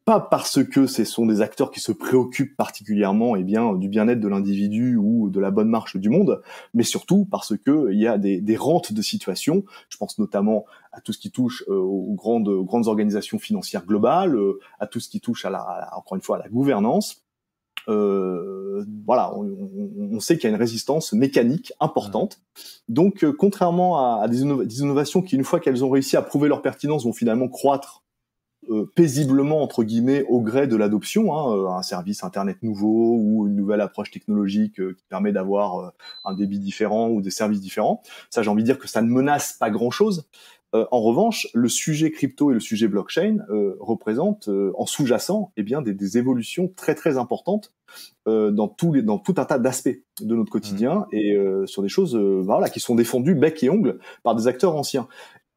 pas parce que ce sont des acteurs qui se préoccupent particulièrement du bien-être de l'individu ou de la bonne marche du monde, mais surtout parce que il y a des rentes de situation. Je pense notamment à tout ce qui touche aux grandes organisations financières globales, à tout ce qui touche encore une fois à la gouvernance. On sait qu'il y a une résistance mécanique importante. Donc, contrairement à des innovations qui, une fois qu'elles ont réussi à prouver leur pertinence, vont finalement croître paisiblement, entre guillemets, au gré de l'adoption, un service Internet nouveau ou une nouvelle approche technologique qui permet d'avoir un débit différent ou des services différents. Ça, j'ai envie de dire que ça ne menace pas grand-chose. En revanche, le sujet crypto et le sujet blockchain représentent en sous-jacent des évolutions très très importantes dans tout un tas d'aspects de notre quotidien et sur des choses qui sont défendues bec et ongle par des acteurs anciens.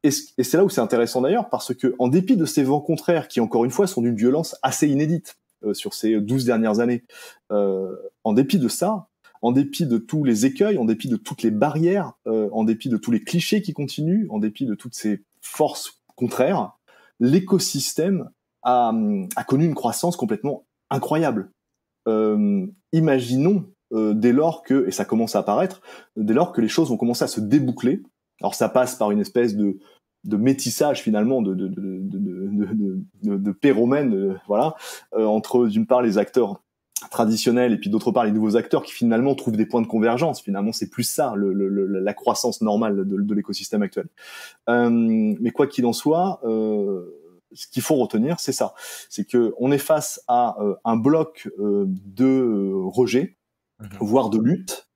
Et c'est là où c'est intéressant d'ailleurs, parce que en dépit de ces vents contraires qui, encore une fois, sont d'une violence assez inédite sur ces 12 dernières années, en dépit de ça, en dépit de tous les écueils, en dépit de toutes les barrières, en dépit de tous les clichés qui continuent, en dépit de toutes ces forces contraires, l'écosystème a connu une croissance complètement incroyable. Imaginons dès lors que, et ça commence à apparaître, dès lors que les choses vont commencer à se déboucler. Alors ça passe par une espèce de métissage finalement, de péromène, entre d'une part les acteurs traditionnels et puis d'autre part les nouveaux acteurs qui finalement trouvent des points de convergence. Finalement, c'est plus ça la croissance normale de l'écosystème actuel. Mais quoi qu'il en soit, ce qu'il faut retenir, c'est ça, c'est que on est face à un bloc de rejet voire de lutte.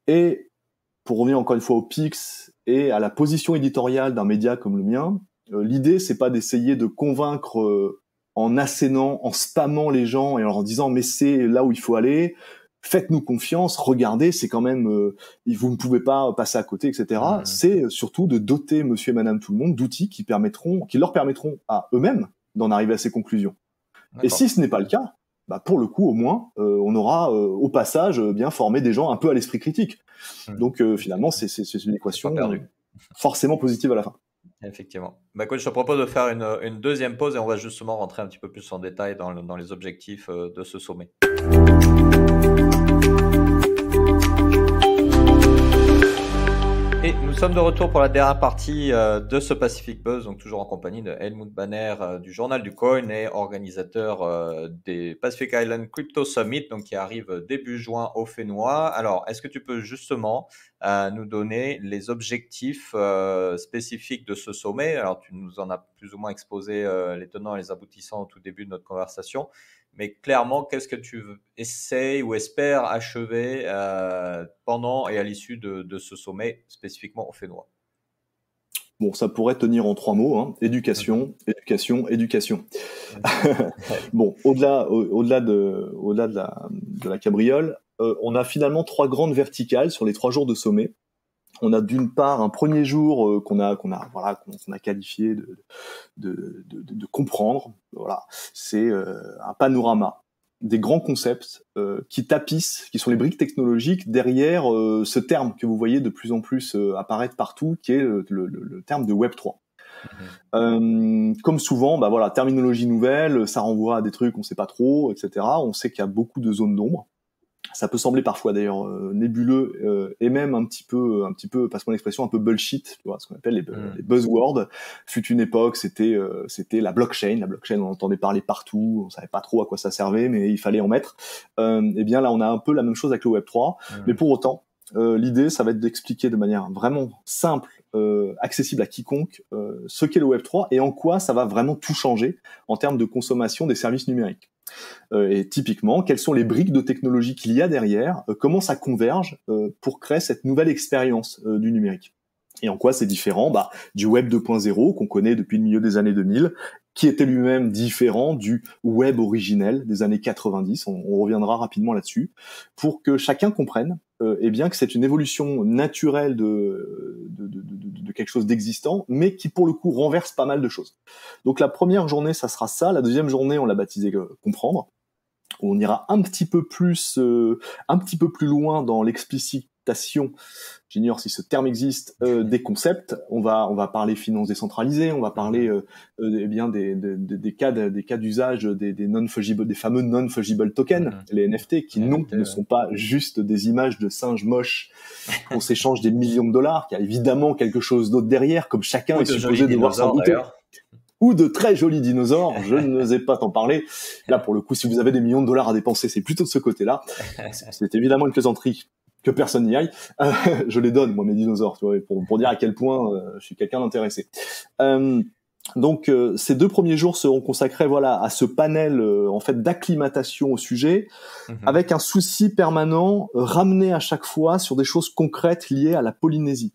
Et pour revenir encore une fois au Pix et à la position éditoriale d'un média comme le mien, l'idée c'est pas d'essayer de convaincre en assénant, en spammant les gens et en leur disant mais c'est là où il faut aller, faites-nous confiance, regardez, c'est quand même, vous ne pouvez pas passer à côté, etc. C'est surtout de doter monsieur et madame tout le monde d'outils qui leur permettront à eux-mêmes d'en arriver à ces conclusions. D'accord. Et si ce n'est pas le cas, bah pour le coup, au moins, on aura au passage bien formé des gens un peu à l'esprit critique. Donc finalement, c'est une équation forcément positive à la fin. Effectivement. Bah, écoute, je te propose de faire une deuxième pause et on va justement rentrer un petit peu plus en détail dans les objectifs de ce sommet. Et nous sommes de retour pour la dernière partie de ce Pacific Buzz, donc toujours en compagnie de Helmut Banner du Journal du Coin et organisateur des Pacific Island Crypto Summit, donc qui arrive début juin au Fénois. Alors, est-ce que tu peux justement nous donner les objectifs spécifiques de ce sommet? Alors, tu nous en as plus ou moins exposé les tenants et les aboutissants au tout début de notre conversation. Mais clairement, qu'est-ce que tu essayes ou espères achever pendant et à l'issue de ce sommet, spécifiquement au Fénois? Bon, ça pourrait tenir en 3 mots, hein. Éducation, éducation, éducation. Bon, au-delà de la cabriole, on a finalement 3 grandes verticales sur les 3 jours de sommet. On a d'une part un premier jour qu'on a qualifié de comprendre. Voilà, c'est un panorama des grands concepts qui tapissent, qui sont les briques technologiques derrière ce terme que vous voyez de plus en plus apparaître partout, qui est le terme de Web3. Comme souvent, bah voilà, terminologie nouvelle, ça renvoie à des trucs on sait pas trop, etc. On sait qu'il y a beaucoup de zones d'ombre. Ça peut sembler parfois d'ailleurs nébuleux et même un petit peu, passe mon expression, un peu bullshit, tu vois, ce qu'on appelle les buzzwords. Fut une époque, c'était la blockchain. La blockchain, on entendait parler partout, on savait pas trop à quoi ça servait, mais il fallait en mettre. Et bien là, on a un peu la même chose avec le Web3, mais pour autant, l'idée, ça va être d'expliquer de manière vraiment simple, accessible à quiconque, ce qu'est le Web3 et en quoi ça va vraiment tout changer en termes de consommation des services numériques. Et typiquement, quelles sont les briques de technologie qu'il y a derrière, comment ça converge pour créer cette nouvelle expérience du numérique. Et en quoi c'est différent du Web 2.0 qu'on connaît depuis le milieu des années 2000, qui était lui-même différent du web originel des années 90. On reviendra rapidement là-dessus, pour que chacun comprenne eh bien que c'est une évolution naturelle de quelque chose d'existant, mais qui pour le coup renverse pas mal de choses. Donc la première journée, ça sera ça. La deuxième journée, on l'a baptisée comprendre. On ira un petit peu plus loin dans l'explicitation, j'ignore si ce terme existe, des concepts. On va parler finances décentralisées, on va parler eh bien des cas d'usage des non-fungible, des fameux non-fungible tokens, les NFT, qui ne sont pas juste des images de singes moches qu'on s'échange des millions de dollars, qu'il y a évidemment quelque chose d'autre derrière, comme chacun est supposé devoir s'en douter. Ou de très jolis dinosaures, je n'osais pas t'en parler. Là, pour le coup, si vous avez des millions de dollars à dépenser, c'est plutôt de ce côté-là. C'est évidemment une plaisanterie, que personne n'y aille. Je les donne, moi, mes dinosaures, tu vois, pour dire à quel point je suis quelqu'un d'intéressé. Donc, ces 2 premiers jours seront consacrés, voilà, à ce panel, en fait, d'acclimatation au sujet, avec un souci permanent, ramené à chaque fois sur des choses concrètes liées à la Polynésie.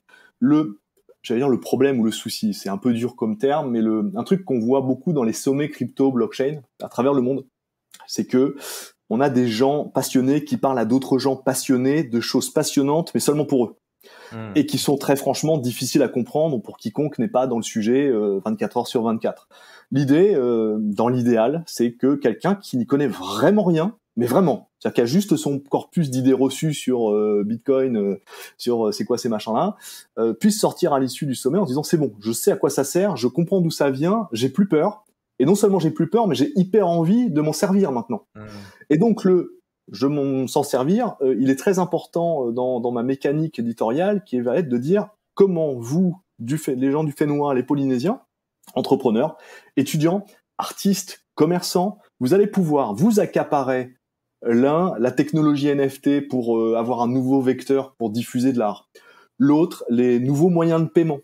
J'allais dire le problème ou le souci, c'est un peu dur comme terme, mais un truc qu'on voit beaucoup dans les sommets crypto, blockchain, à travers le monde, c'est que on a des gens passionnés qui parlent à d'autres gens passionnés de choses passionnantes, mais seulement pour eux. Et qui sont très franchement difficiles à comprendre pour quiconque n'est pas dans le sujet 24 heures sur 24. L'idée, dans l'idéal, c'est que quelqu'un qui n'y connaît vraiment rien, mais vraiment, c'est-à-dire qu'il a juste son corpus d'idées reçues sur Bitcoin, sur c'est quoi ces machins-là, puisse sortir à l'issue du sommet en disant c'est bon, je sais à quoi ça sert, je comprends d'où ça vient, j'ai plus peur, et non seulement j'ai plus peur, mais j'ai hyper envie de m'en servir maintenant. Et donc s'en servir, il est très important dans ma mécanique éditoriale qui va être de dire comment vous, les gens du Fénois, les Polynésiens, entrepreneurs, étudiants, artistes, commerçants, vous allez pouvoir vous accaparer la technologie NFT pour avoir un nouveau vecteur pour diffuser de l'art. L'autre, les nouveaux moyens de paiement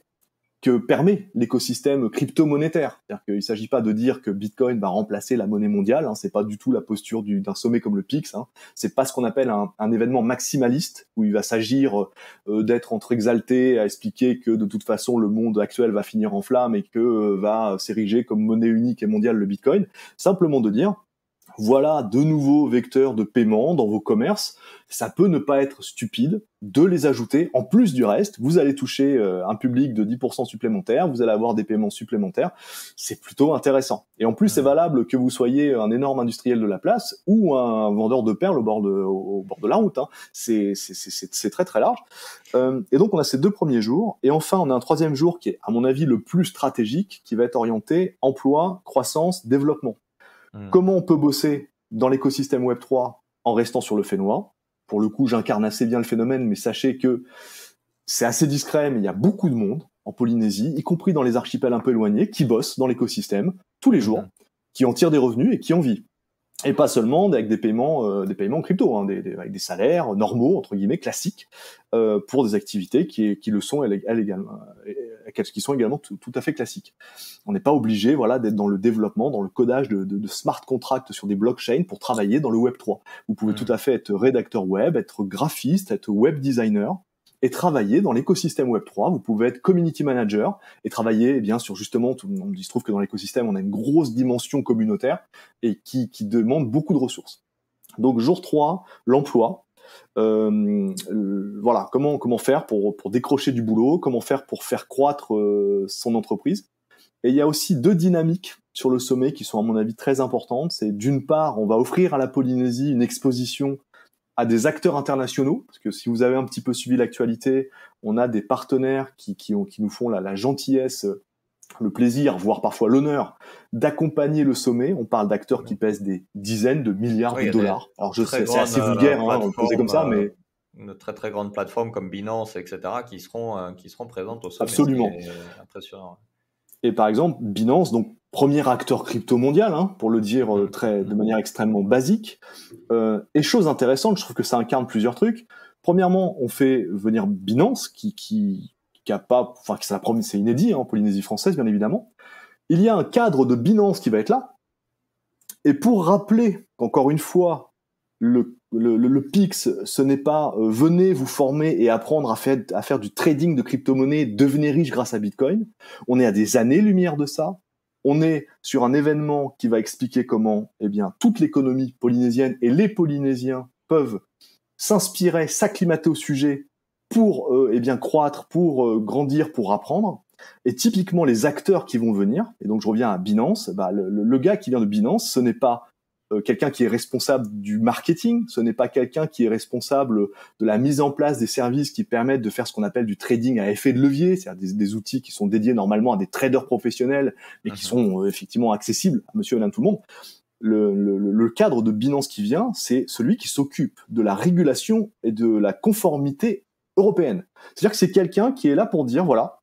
que permet l'écosystème crypto-monétaire. C'est-à-dire qu'il ne s'agit pas de dire que Bitcoin va remplacer la monnaie mondiale, hein, c'est pas du tout la posture d'un sommet comme le PIX, hein. C'est pas ce qu'on appelle un événement maximaliste, où il va s'agir d'être entre exalté à expliquer que de toute façon le monde actuel va finir en flammes et que va s'ériger comme monnaie unique et mondiale le Bitcoin. Simplement de dire, voilà de nouveaux vecteurs de paiement dans vos commerces, ça peut ne pas être stupide de les ajouter. En plus du reste, vous allez toucher un public de 10% supplémentaire, vous allez avoir des paiements supplémentaires, c'est plutôt intéressant. Et en plus, c'est valable que vous soyez un énorme industriel de la place ou un vendeur de perles au bord de la route, hein. C'est très très large. Et donc on a ces 2 premiers jours, et enfin on a un 3e jour qui est à mon avis le plus stratégique, qui va être orienté emploi, croissance, développement. Comment on peut bosser dans l'écosystème Web3 en restant sur le Fénois? Pour le coup, j'incarne assez bien le phénomène, mais sachez que c'est assez discret, mais il y a beaucoup de monde en Polynésie, y compris dans les archipels un peu éloignés, qui bossent dans l'écosystème tous les jours, qui en tirent des revenus et qui en vivent. Et pas seulement avec des paiements crypto, hein, avec des salaires normaux, entre guillemets, classiques, pour des activités qui le sont qui sont également tout à fait classiques. On n'est pas obligé, voilà, d'être dans le développement, dans le codage de smart contracts sur des blockchains pour travailler dans le Web3. Vous pouvez tout à fait être rédacteur web, être graphiste, être web designer, et travailler dans l'écosystème Web3. Vous pouvez être community manager et travailler bien sur justement, il se trouve que dans l'écosystème, on a une grosse dimension communautaire et qui demande beaucoup de ressources. Donc jour 3, l'emploi. Voilà, comment faire pour décrocher du boulot, comment faire pour faire croître son entreprise. Et il y a aussi 2 dynamiques sur le sommet qui sont à mon avis très importantes. C'est d'une part, on va offrir à la Polynésie une exposition à des acteurs internationaux, parce que si vous avez un petit peu suivi l'actualité, on a des partenaires qui nous font la gentillesse, le plaisir, voire parfois l'honneur, d'accompagner le sommet. On parle d'acteurs qui pèsent des dizaines de milliards de dollars. Alors je sais, c'est assez vulgaire, on posait comme ça, mais une très très grande plateforme comme Binance, etc., qui seront présentes au sommet. Absolument. C'est impressionnant. Et par exemple, Binance, donc premier acteur crypto mondial, hein, pour le dire de manière extrêmement basique. Et chose intéressante, je trouve que ça incarne plusieurs trucs. Premièrement, on fait venir Binance, qui a pas, enfin, c'est inédit, hein, en Polynésie française, bien évidemment. Il y a un cadre de Binance qui va être là. Et pour rappeler qu'encore une fois, le PIX, ce n'est pas venez vous former et apprendre à faire du trading de crypto-monnaie, devenez riche grâce à Bitcoin. On est à des années-lumière de ça. On est sur un événement qui va expliquer comment, eh bien, toute l'économie polynésienne et les Polynésiens peuvent s'inspirer, s'acclimater au sujet pour eh bien croître, pour grandir, pour apprendre. Et typiquement les acteurs qui vont venir, et donc je reviens à Binance, le gars qui vient de Binance, ce n'est pas quelqu'un qui est responsable du marketing, ce n'est pas quelqu'un qui est responsable de la mise en place des services qui permettent de faire ce qu'on appelle du trading à effet de levier, c'est-à-dire des outils qui sont dédiés normalement à des traders professionnels et qui sont effectivement accessibles à monsieur et madame tout le monde. Le cadre de Binance qui vient, c'est celui qui s'occupe de la régulation et de la conformité européenne. C'est-à-dire que c'est quelqu'un qui est là pour dire, voilà,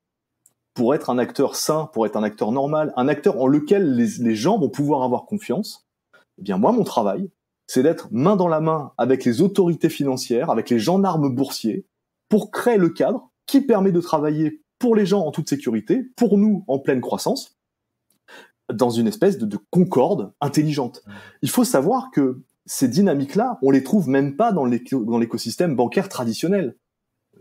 pour être un acteur sain, pour être un acteur normal, un acteur en lequel les gens vont pouvoir avoir confiance, eh bien moi, mon travail, c'est d'être main dans la main avec les autorités financières, avec les gendarmes boursiers, pour créer le cadre qui permet de travailler pour les gens en toute sécurité, pour nous en pleine croissance, dans une espèce de concorde intelligente. Il faut savoir que ces dynamiques-là, on les trouve même pas dans l'écosystème bancaire traditionnel.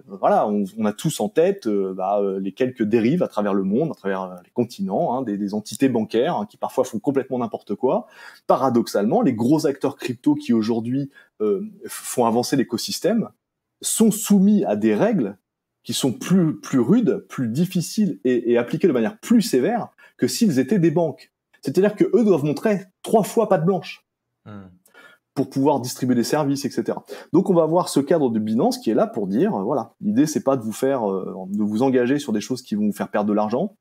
Voilà, on a tous en tête les quelques dérives à travers le monde, à travers les continents, hein, des entités bancaires qui parfois font complètement n'importe quoi. Paradoxalement, les gros acteurs crypto qui aujourd'hui font avancer l'écosystème sont soumis à des règles qui sont plus rudes, plus difficiles et appliquées de manière plus sévère que s'ils étaient des banques. C'est-à-dire que eux doivent montrer 3 fois patte blanche. Pour pouvoir distribuer des services, etc. Donc on va avoir ce cadre de Binance qui est là pour dire, voilà, l'idée c'est pas de vous engager sur des choses qui vont vous faire perdre de l'argent.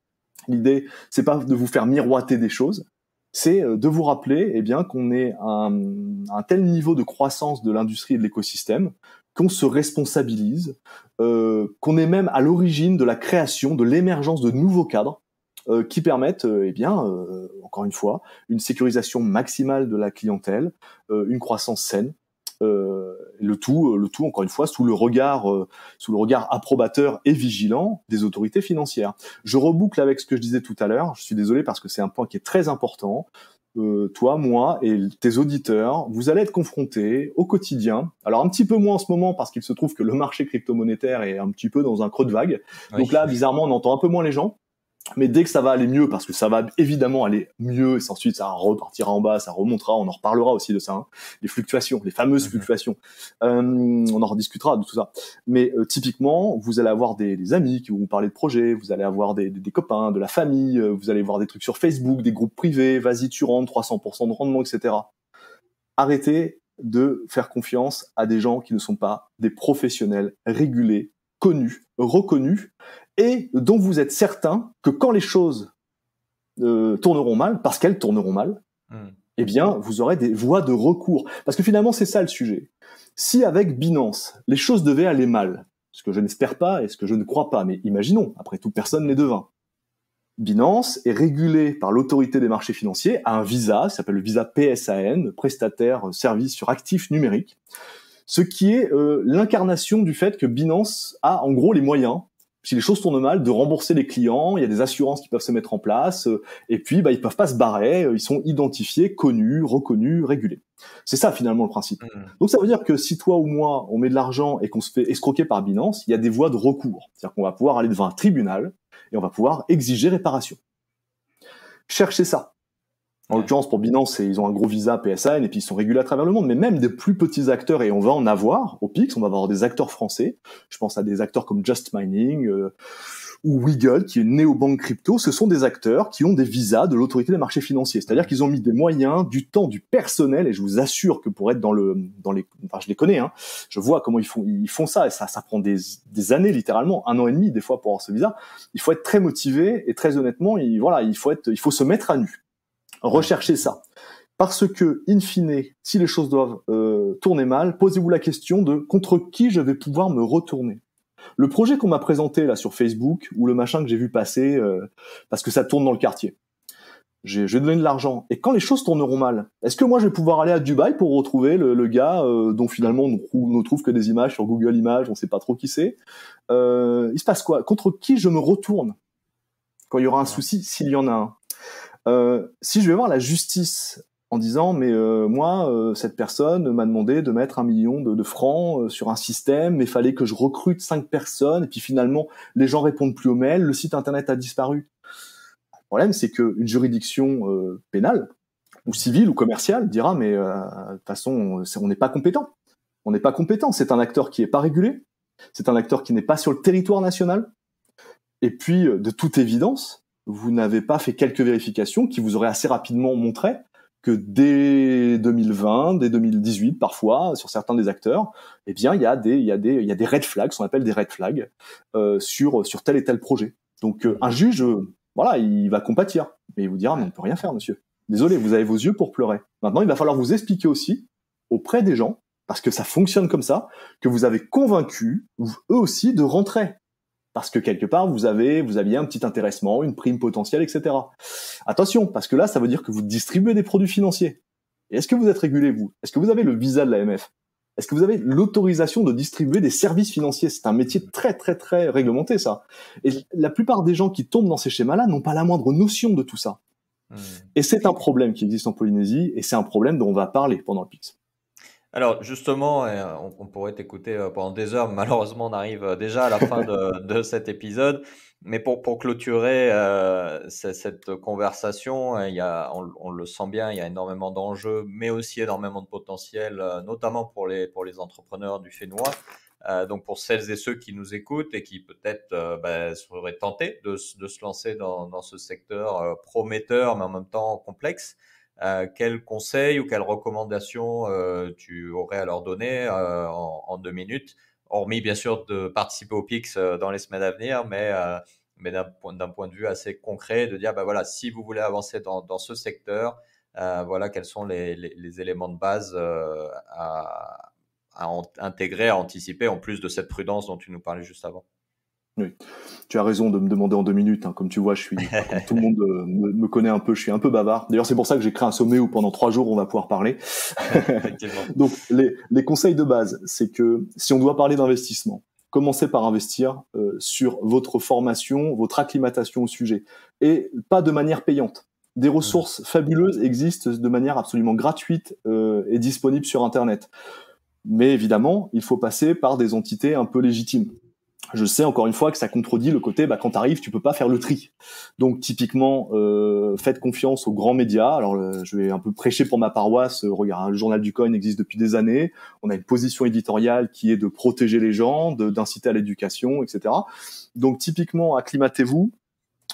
L'idée c'est pas de vous faire miroiter des choses, c'est de vous rappeler, eh bien, qu'on est à un tel niveau de croissance de l'industrie et de l'écosystème qu'on se responsabilise, qu'on est même à l'origine de la création, de l'émergence de nouveaux cadres qui permettent, encore une fois, une sécurisation maximale de la clientèle, une croissance saine, Le tout, encore une fois, sous le regard approbateur et vigilant des autorités financières. Je reboucle avec ce que je disais tout à l'heure. Je suis désolé parce que c'est un point qui est très important. Toi, moi et tes auditeurs, vous allez être confrontés au quotidien. Alors un petit peu moins en ce moment parce qu'il se trouve que le marché crypto-monétaire est un petit peu dans un creux de vague. Oui. Donc là, bizarrement, on entend un peu moins les gens. Mais dès que ça va aller mieux, parce que ça va évidemment aller mieux, et ensuite ça repartira en bas, ça remontera, on en reparlera aussi de ça, hein, les fluctuations, les fameuses fluctuations. On en rediscutera de tout ça. Mais typiquement, vous allez avoir des amis qui vont vous parler de projets, vous allez avoir des copains, de la famille, vous allez voir des trucs sur Facebook, des groupes privés, vas-y tu rentres, 300% de rendement, etc. Arrêtez de faire confiance à des gens qui ne sont pas des professionnels régulés, connus, reconnus, et dont vous êtes certain que quand les choses tourneront mal, parce qu'elles tourneront mal, eh bien, vous aurez des voies de recours. Parce que finalement, c'est ça le sujet. Si avec Binance, les choses devaient aller mal, ce que je n'espère pas et ce que je ne crois pas, mais imaginons, après tout, personne n'est devin. Binance est régulé par l'autorité des marchés financiers à un visa, qui s'appelle le visa PSAN, prestataire service sur actifs numériques, ce qui est l'incarnation du fait que Binance a en gros les moyens, si les choses tournent mal, de rembourser les clients, il y a des assurances qui peuvent se mettre en place, et puis ils peuvent pas se barrer, ils sont identifiés, connus, reconnus, régulés. C'est ça finalement le principe. Donc ça veut dire que si toi ou moi, on met de l'argent et qu'on se fait escroquer par Binance, il y a des voies de recours. C'est-à-dire qu'on va pouvoir aller devant un tribunal et on va pouvoir exiger réparation. Cherchez ça. En l'occurrence, pour Binance, ils ont un gros visa PSAN et puis ils sont régulés à travers le monde. Mais même des plus petits acteurs, et on va en avoir au PIX, on va avoir des acteurs français. Je pense à des acteurs comme Just Mining ou Wiggle, qui est une néobanque crypto. Ce sont des acteurs qui ont des visas de l'autorité des marchés financiers. C'est-à-dire qu'ils ont mis des moyens, du temps, du personnel. Et je vous assure que pour être dans les, enfin, je les connais, hein, je vois comment ils font ça. Et ça prend des années, littéralement, 1 an et demi, des fois, pour avoir ce visa. Il faut être très motivé et très honnêtement, il faut se mettre à nu. Recherchez ça. Parce que, in fine, si les choses doivent tourner mal, posez-vous la question de contre qui je vais pouvoir me retourner. Le projet qu'on m'a présenté là sur Facebook, ou le machin que j'ai vu passer, parce que ça tourne dans le quartier, je vais donner de l'argent. Et quand les choses tourneront mal, est-ce que moi je vais pouvoir aller à Dubaï pour retrouver le gars dont finalement on ne trouve que des images sur Google Images, on ne sait pas trop qui c'est. Il se passe quoi? Contre qui je me retourne quand il y aura un souci, s'il y en a un? Si je vais voir la justice en disant mais moi cette personne m'a demandé de mettre 1 million de francs sur un système, mais il fallait que je recrute 5 personnes et puis finalement les gens répondent plus aux mails, le site internet a disparu. Le problème c'est que une juridiction pénale ou civile ou commerciale dira mais de toute façon on n'est pas compétent. On n'est pas compétent, c'est un acteur qui est pas régulé, c'est un acteur qui n'est pas sur le territoire national. Et puis de toute évidence, vous n'avez pas fait quelques vérifications qui vous auraient assez rapidement montré que dès 2020, dès 2018 parfois, sur certains des acteurs, eh bien il y a des red flags, ce qu'on appelle des red flags, sur tel et tel projet. Donc un juge, voilà, il va compatir, mais il vous dira mais on ne peut rien faire, monsieur. Désolé, vous avez vos yeux pour pleurer. Maintenant, il va falloir vous expliquer aussi auprès des gens, parce que ça fonctionne comme ça, que vous avez convaincu eux aussi de rentrer. Parce que quelque part, vous aviez un petit intéressement, une prime potentielle, etc. Attention, parce que là, ça veut dire que vous distribuez des produits financiers. Et est-ce que vous êtes régulé, vous? Est-ce que vous avez le visa de l'AMF? Est-ce que vous avez l'autorisation de distribuer des services financiers? C'est un métier très, très, très réglementé, ça. Et la plupart des gens qui tombent dans ces schémas-là n'ont pas la moindre notion de tout ça. Et c'est un problème qui existe en Polynésie, et c'est un problème dont on va parler pendant le PIX. Alors justement, on pourrait t'écouter pendant des heures. Malheureusement, on arrive déjà à la fin de cet épisode. Mais pour clôturer cette conversation, on le sent bien, il y a énormément d'enjeux, mais aussi énormément de potentiel, notamment pour les entrepreneurs du Fénois. Donc pour celles et ceux qui nous écoutent et qui peut-être seraient tentés de se lancer dans ce secteur prometteur, mais en même temps complexe. Quels conseils ou quelles recommandations tu aurais à leur donner en 2 minutes, hormis bien sûr de participer au PIX dans les semaines à venir, mais d'un point de vue assez concret, de dire voilà, si vous voulez avancer dans ce secteur, voilà quels sont les éléments de base à intégrer, à anticiper, en plus de cette prudence dont tu nous parlais juste avant. Oui. Tu as raison de me demander en 2 minutes. Hein. Comme tu vois, comme tout le monde me connaît un peu, je suis un peu bavard. D'ailleurs, c'est pour ça que j'ai créé un sommet où pendant 3 jours, on va pouvoir parler. Effectivement. Donc, les conseils de base, c'est que si on doit parler d'investissement, commencez par investir sur votre formation, votre acclimatation au sujet, et pas de manière payante. Des ressources fabuleuses existent de manière absolument gratuite et disponible sur Internet. Mais évidemment, il faut passer par des entités un peu légitimes. Je sais encore une fois que ça contredit le côté quand t'arrives tu peux pas faire le tri. Donc typiquement faites confiance aux grands médias. Alors je vais un peu prêcher pour ma paroisse. Regarde, le journal du coin existe depuis des années. On a une position éditoriale qui est de protéger les gens, d'inciter à l'éducation, etc. Donc typiquement acclimatez-vous,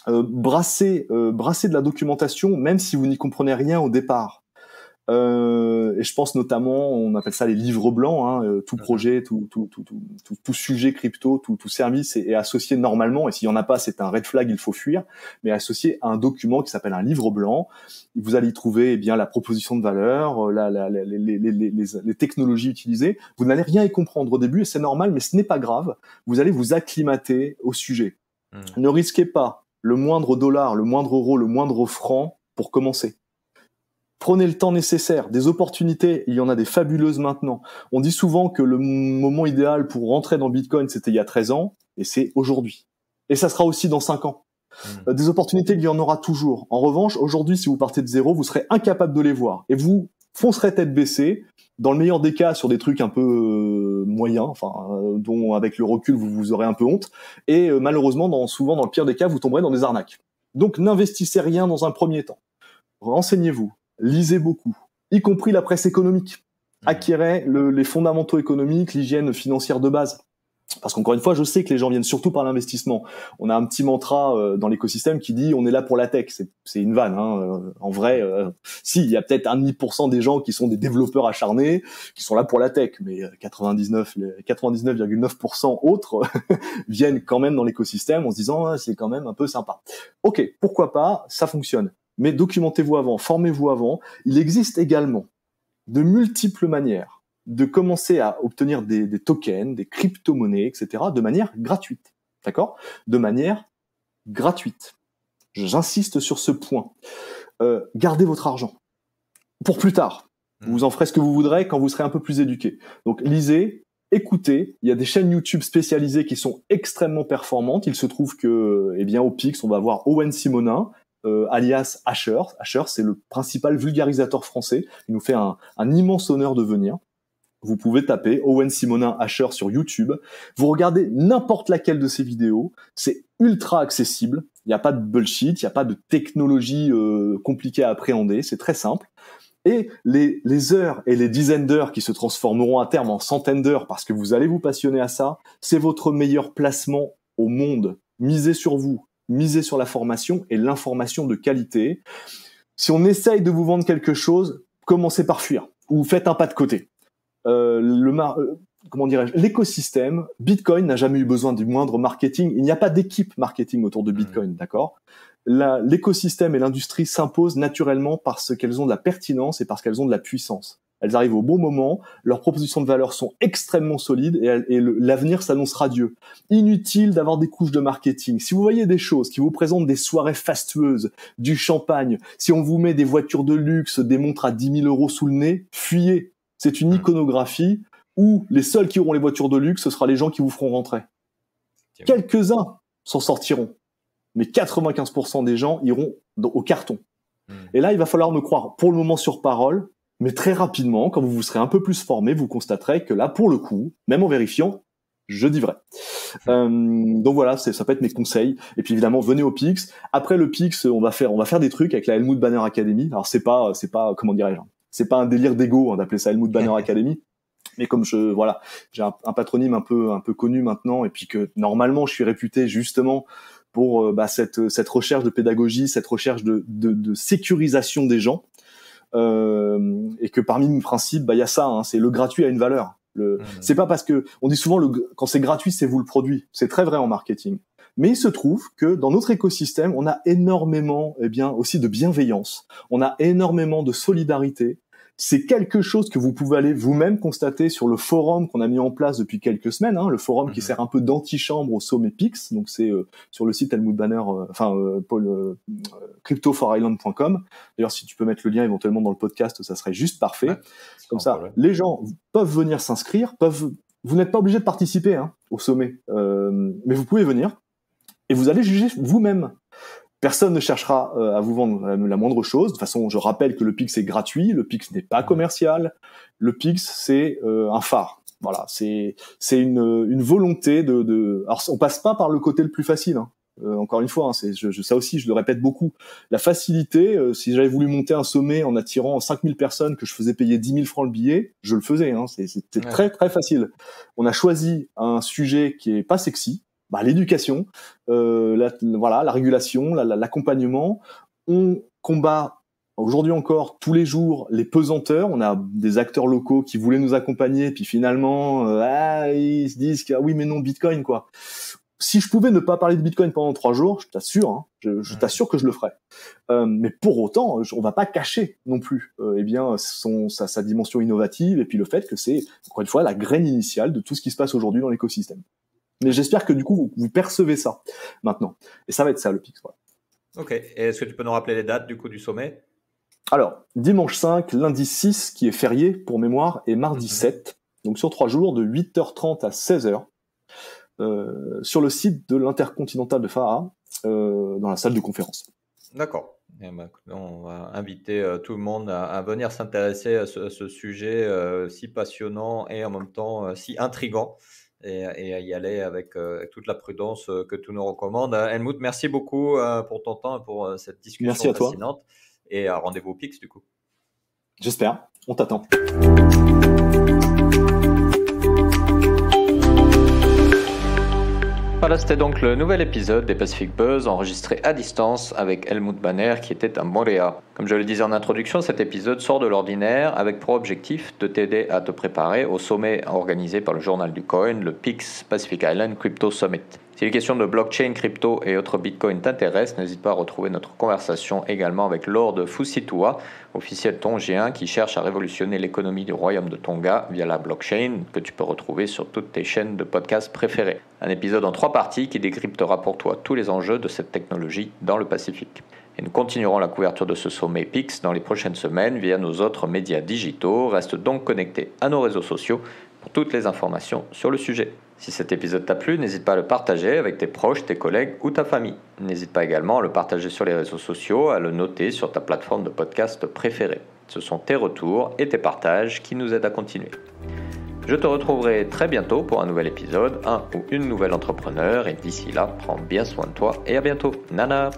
brassez de la documentation même si vous n'y comprenez rien au départ. Et je pense notamment, on appelle ça les livres blancs, hein, tout projet, tout sujet crypto, tout service est associé normalement, et s'il y en a pas, c'est un red flag, il faut fuir, mais associé à un document qui s'appelle un livre blanc. Vous allez y trouver bien la proposition de valeur, les technologies utilisées. Vous n'allez rien y comprendre au début, et c'est normal, mais ce n'est pas grave. Vous allez vous acclimater au sujet. Ne risquez pas le moindre dollar, le moindre euro, le moindre franc pour commencer. Prenez le temps nécessaire. Des opportunités, il y en a des fabuleuses maintenant. On dit souvent que le moment idéal pour rentrer dans Bitcoin, c'était il y a 13 ans, et c'est aujourd'hui. Et ça sera aussi dans 5 ans. Des opportunités, il y en aura toujours. En revanche, aujourd'hui, si vous partez de zéro, vous serez incapable de les voir. Et vous foncerez tête baissée, dans le meilleur des cas, sur des trucs un peu moyens, dont avec le recul, vous aurez un peu honte. Et malheureusement, souvent, dans le pire des cas, vous tomberez dans des arnaques. Donc, n'investissez rien dans un premier temps. Renseignez-vous. Lisez beaucoup, y compris la presse économique. Acquérez les fondamentaux économiques, l'hygiène financière de base. Parce qu'encore une fois, je sais que les gens viennent surtout par l'investissement. On a un petit mantra dans l'écosystème qui dit « on est là pour la tech ». C'est une vanne. Hein. En vrai, si, il y a peut-être 1,5% des gens qui sont des développeurs acharnés, qui sont là pour la tech, mais 99,9% autres viennent quand même dans l'écosystème en se disant ah, « c'est quand même un peu sympa ». Ok, pourquoi pas, ça fonctionne. Mais documentez-vous avant, formez-vous avant. Il existe également de multiples manières de commencer à obtenir des tokens, des crypto-monnaies, etc., de manière gratuite. D'accord ? De manière gratuite. J'insiste sur ce point. Gardez votre argent pour plus tard. Vous en ferez ce que vous voudrez quand vous serez un peu plus éduqué. Donc lisez, écoutez. Il y a des chaînes YouTube spécialisées qui sont extrêmement performantes. Il se trouve que, au Pix, on va voir Owen Simonin, alias Asher. Asher, c'est le principal vulgarisateur français. Il nous fait un immense honneur de venir. Vous pouvez taper Owen Simonin Asher sur YouTube. Vous regardez n'importe laquelle de ses vidéos. C'est ultra accessible. Il n'y a pas de bullshit, il n'y a pas de technologie compliquée à appréhender. C'est très simple. Et les heures et les dizaines d'heures qui se transformeront à terme en centaines d'heures parce que vous allez vous passionner à ça, c'est votre meilleur placement au monde. Misez sur vous. Misez sur la formation et l'information de qualité. Si on essaye de vous vendre quelque chose, commencez par fuir ou faites un pas de côté. L'écosystème, Bitcoin n'a jamais eu besoin du moindre marketing. Il n'y a pas d'équipe marketing autour de Bitcoin, d'accord ? L'écosystème et l'industrie s'imposent naturellement parce qu'elles ont de la pertinence et parce qu'elles ont de la puissance. Elles arrivent au bon moment, leurs propositions de valeur sont extrêmement solides et l'avenir s'annonce radieux. Inutile d'avoir des couches de marketing. Si vous voyez des choses qui vous présentent des soirées fastueuses, du champagne, si on vous met des voitures de luxe, des montres à 10 000 euros sous le nez, fuyez. C'est une iconographie où les seuls qui auront les voitures de luxe, ce sera les gens qui vous feront rentrer. Quelques-uns s'en sortiront, mais 95% des gens iront au carton. Et là, il va falloir me croire pour le moment sur parole, mais très rapidement, quand vous serez un peu plus formé, vous constaterez que là, pour le coup, même en vérifiant, je dis vrai. Donc voilà, ça peut être mes conseils. Et puis évidemment, venez au Pix. Après le Pix, on va faire des trucs avec la Helmut Banner Academy. Alors c'est pas, comment dirais-je, c'est pas un délire d'ego d'appeler ça Helmut Banner Academy. Mais comme j'ai un patronyme un peu connu maintenant, et puis que normalement je suis réputé justement pour cette recherche de pédagogie, cette recherche de sécurisation des gens, et que parmi mes principes, il y a ça, hein, c'est le gratuit a une valeur. C'est pas parce que on dit souvent quand c'est gratuit, c'est vous le produit. C'est très vrai en marketing. Mais il se trouve que dans notre écosystème, on a énormément, aussi de bienveillance. On a énormément de solidarité. C'est quelque chose que vous pouvez aller vous-même constater sur le forum qu'on a mis en place depuis quelques semaines, le forum qui sert un peu d'antichambre au sommet PIX. Donc c'est sur le site Helmut Banner, crypto4island.com. D'ailleurs, si tu peux mettre le lien éventuellement dans le podcast, ça serait juste parfait. Ouais, comme ça, les gens peuvent venir s'inscrire, vous n'êtes pas obligé de participer au sommet, mais vous pouvez venir et vous allez juger vous-même. Personne ne cherchera à vous vendre la moindre chose. De toute façon, je rappelle que le PIX est gratuit, le PIX n'est pas commercial. Le PIX, c'est un phare. Voilà, c'est une volonté de. Alors, on passe pas par le côté le plus facile. Encore une fois, ça aussi, je le répète beaucoup. La facilité, si j'avais voulu monter un sommet en attirant 5000 personnes, que je faisais payer 10 000 francs le billet, je le faisais. C'était très très facile. On a choisi un sujet qui est pas sexy. L'éducation, la régulation, l'accompagnement. On combat aujourd'hui encore tous les jours les pesanteurs. On a des acteurs locaux qui voulaient nous accompagner, puis finalement, ils se disent que oui, mais non, Bitcoin, quoi. Si je pouvais ne pas parler de Bitcoin pendant 3 jours, je t'assure, je t'assure que je le ferais. Mais pour autant, on va pas cacher non plus, sa dimension innovative et puis le fait que c'est encore une fois la graine initiale de tout ce qui se passe aujourd'hui dans l'écosystème. Mais j'espère que du coup, vous percevez ça maintenant. Et ça va être ça, le PIX. Voilà. Ok. Et est-ce que tu peux nous rappeler les dates du coup du sommet ? Alors, dimanche 5, lundi 6, qui est férié pour mémoire, et mardi 7. Donc sur 3 jours, de 8h30 à 16h, sur le site de l'Intercontinental de Farah, dans la salle de conférence. D'accord. On va inviter tout le monde à venir s'intéresser à ce sujet si passionnant et en même temps si intriguant. Et à y aller avec toute la prudence que tu nous recommandes. Helmut, merci beaucoup pour ton temps et pour cette discussion fascinante. Et rendez-vous au PIX du coup. J'espère, on t'attend. Voilà, c'était donc le nouvel épisode des Pacific Buzz enregistré à distance avec Helmut Banner qui était à Montréal. Comme je le disais en introduction, cet épisode sort de l'ordinaire avec pour objectif de t'aider à te préparer au sommet organisé par le journal du coin, le PIX Pacific Island Crypto Summit. Si les questions de blockchain, crypto et autres bitcoins t'intéressent, n'hésite pas à retrouver notre conversation également avec Lord Fusitua, officiel tongien qui cherche à révolutionner l'économie du royaume de Tonga via la blockchain que tu peux retrouver sur toutes tes chaînes de podcasts préférées. Un épisode en 3 parties qui décryptera pour toi tous les enjeux de cette technologie dans le Pacifique. Et nous continuerons la couverture de ce sommet PIX dans les prochaines semaines via nos autres médias digitaux. Reste donc connecté à nos réseaux sociaux pour toutes les informations sur le sujet. Si cet épisode t'a plu, n'hésite pas à le partager avec tes proches, tes collègues ou ta famille. N'hésite pas également à le partager sur les réseaux sociaux, à le noter sur ta plateforme de podcast préférée. Ce sont tes retours et tes partages qui nous aident à continuer. Je te retrouverai très bientôt pour un nouvel épisode, un ou une nouvelle entrepreneur, et d'ici là, prends bien soin de toi et à bientôt. Nana!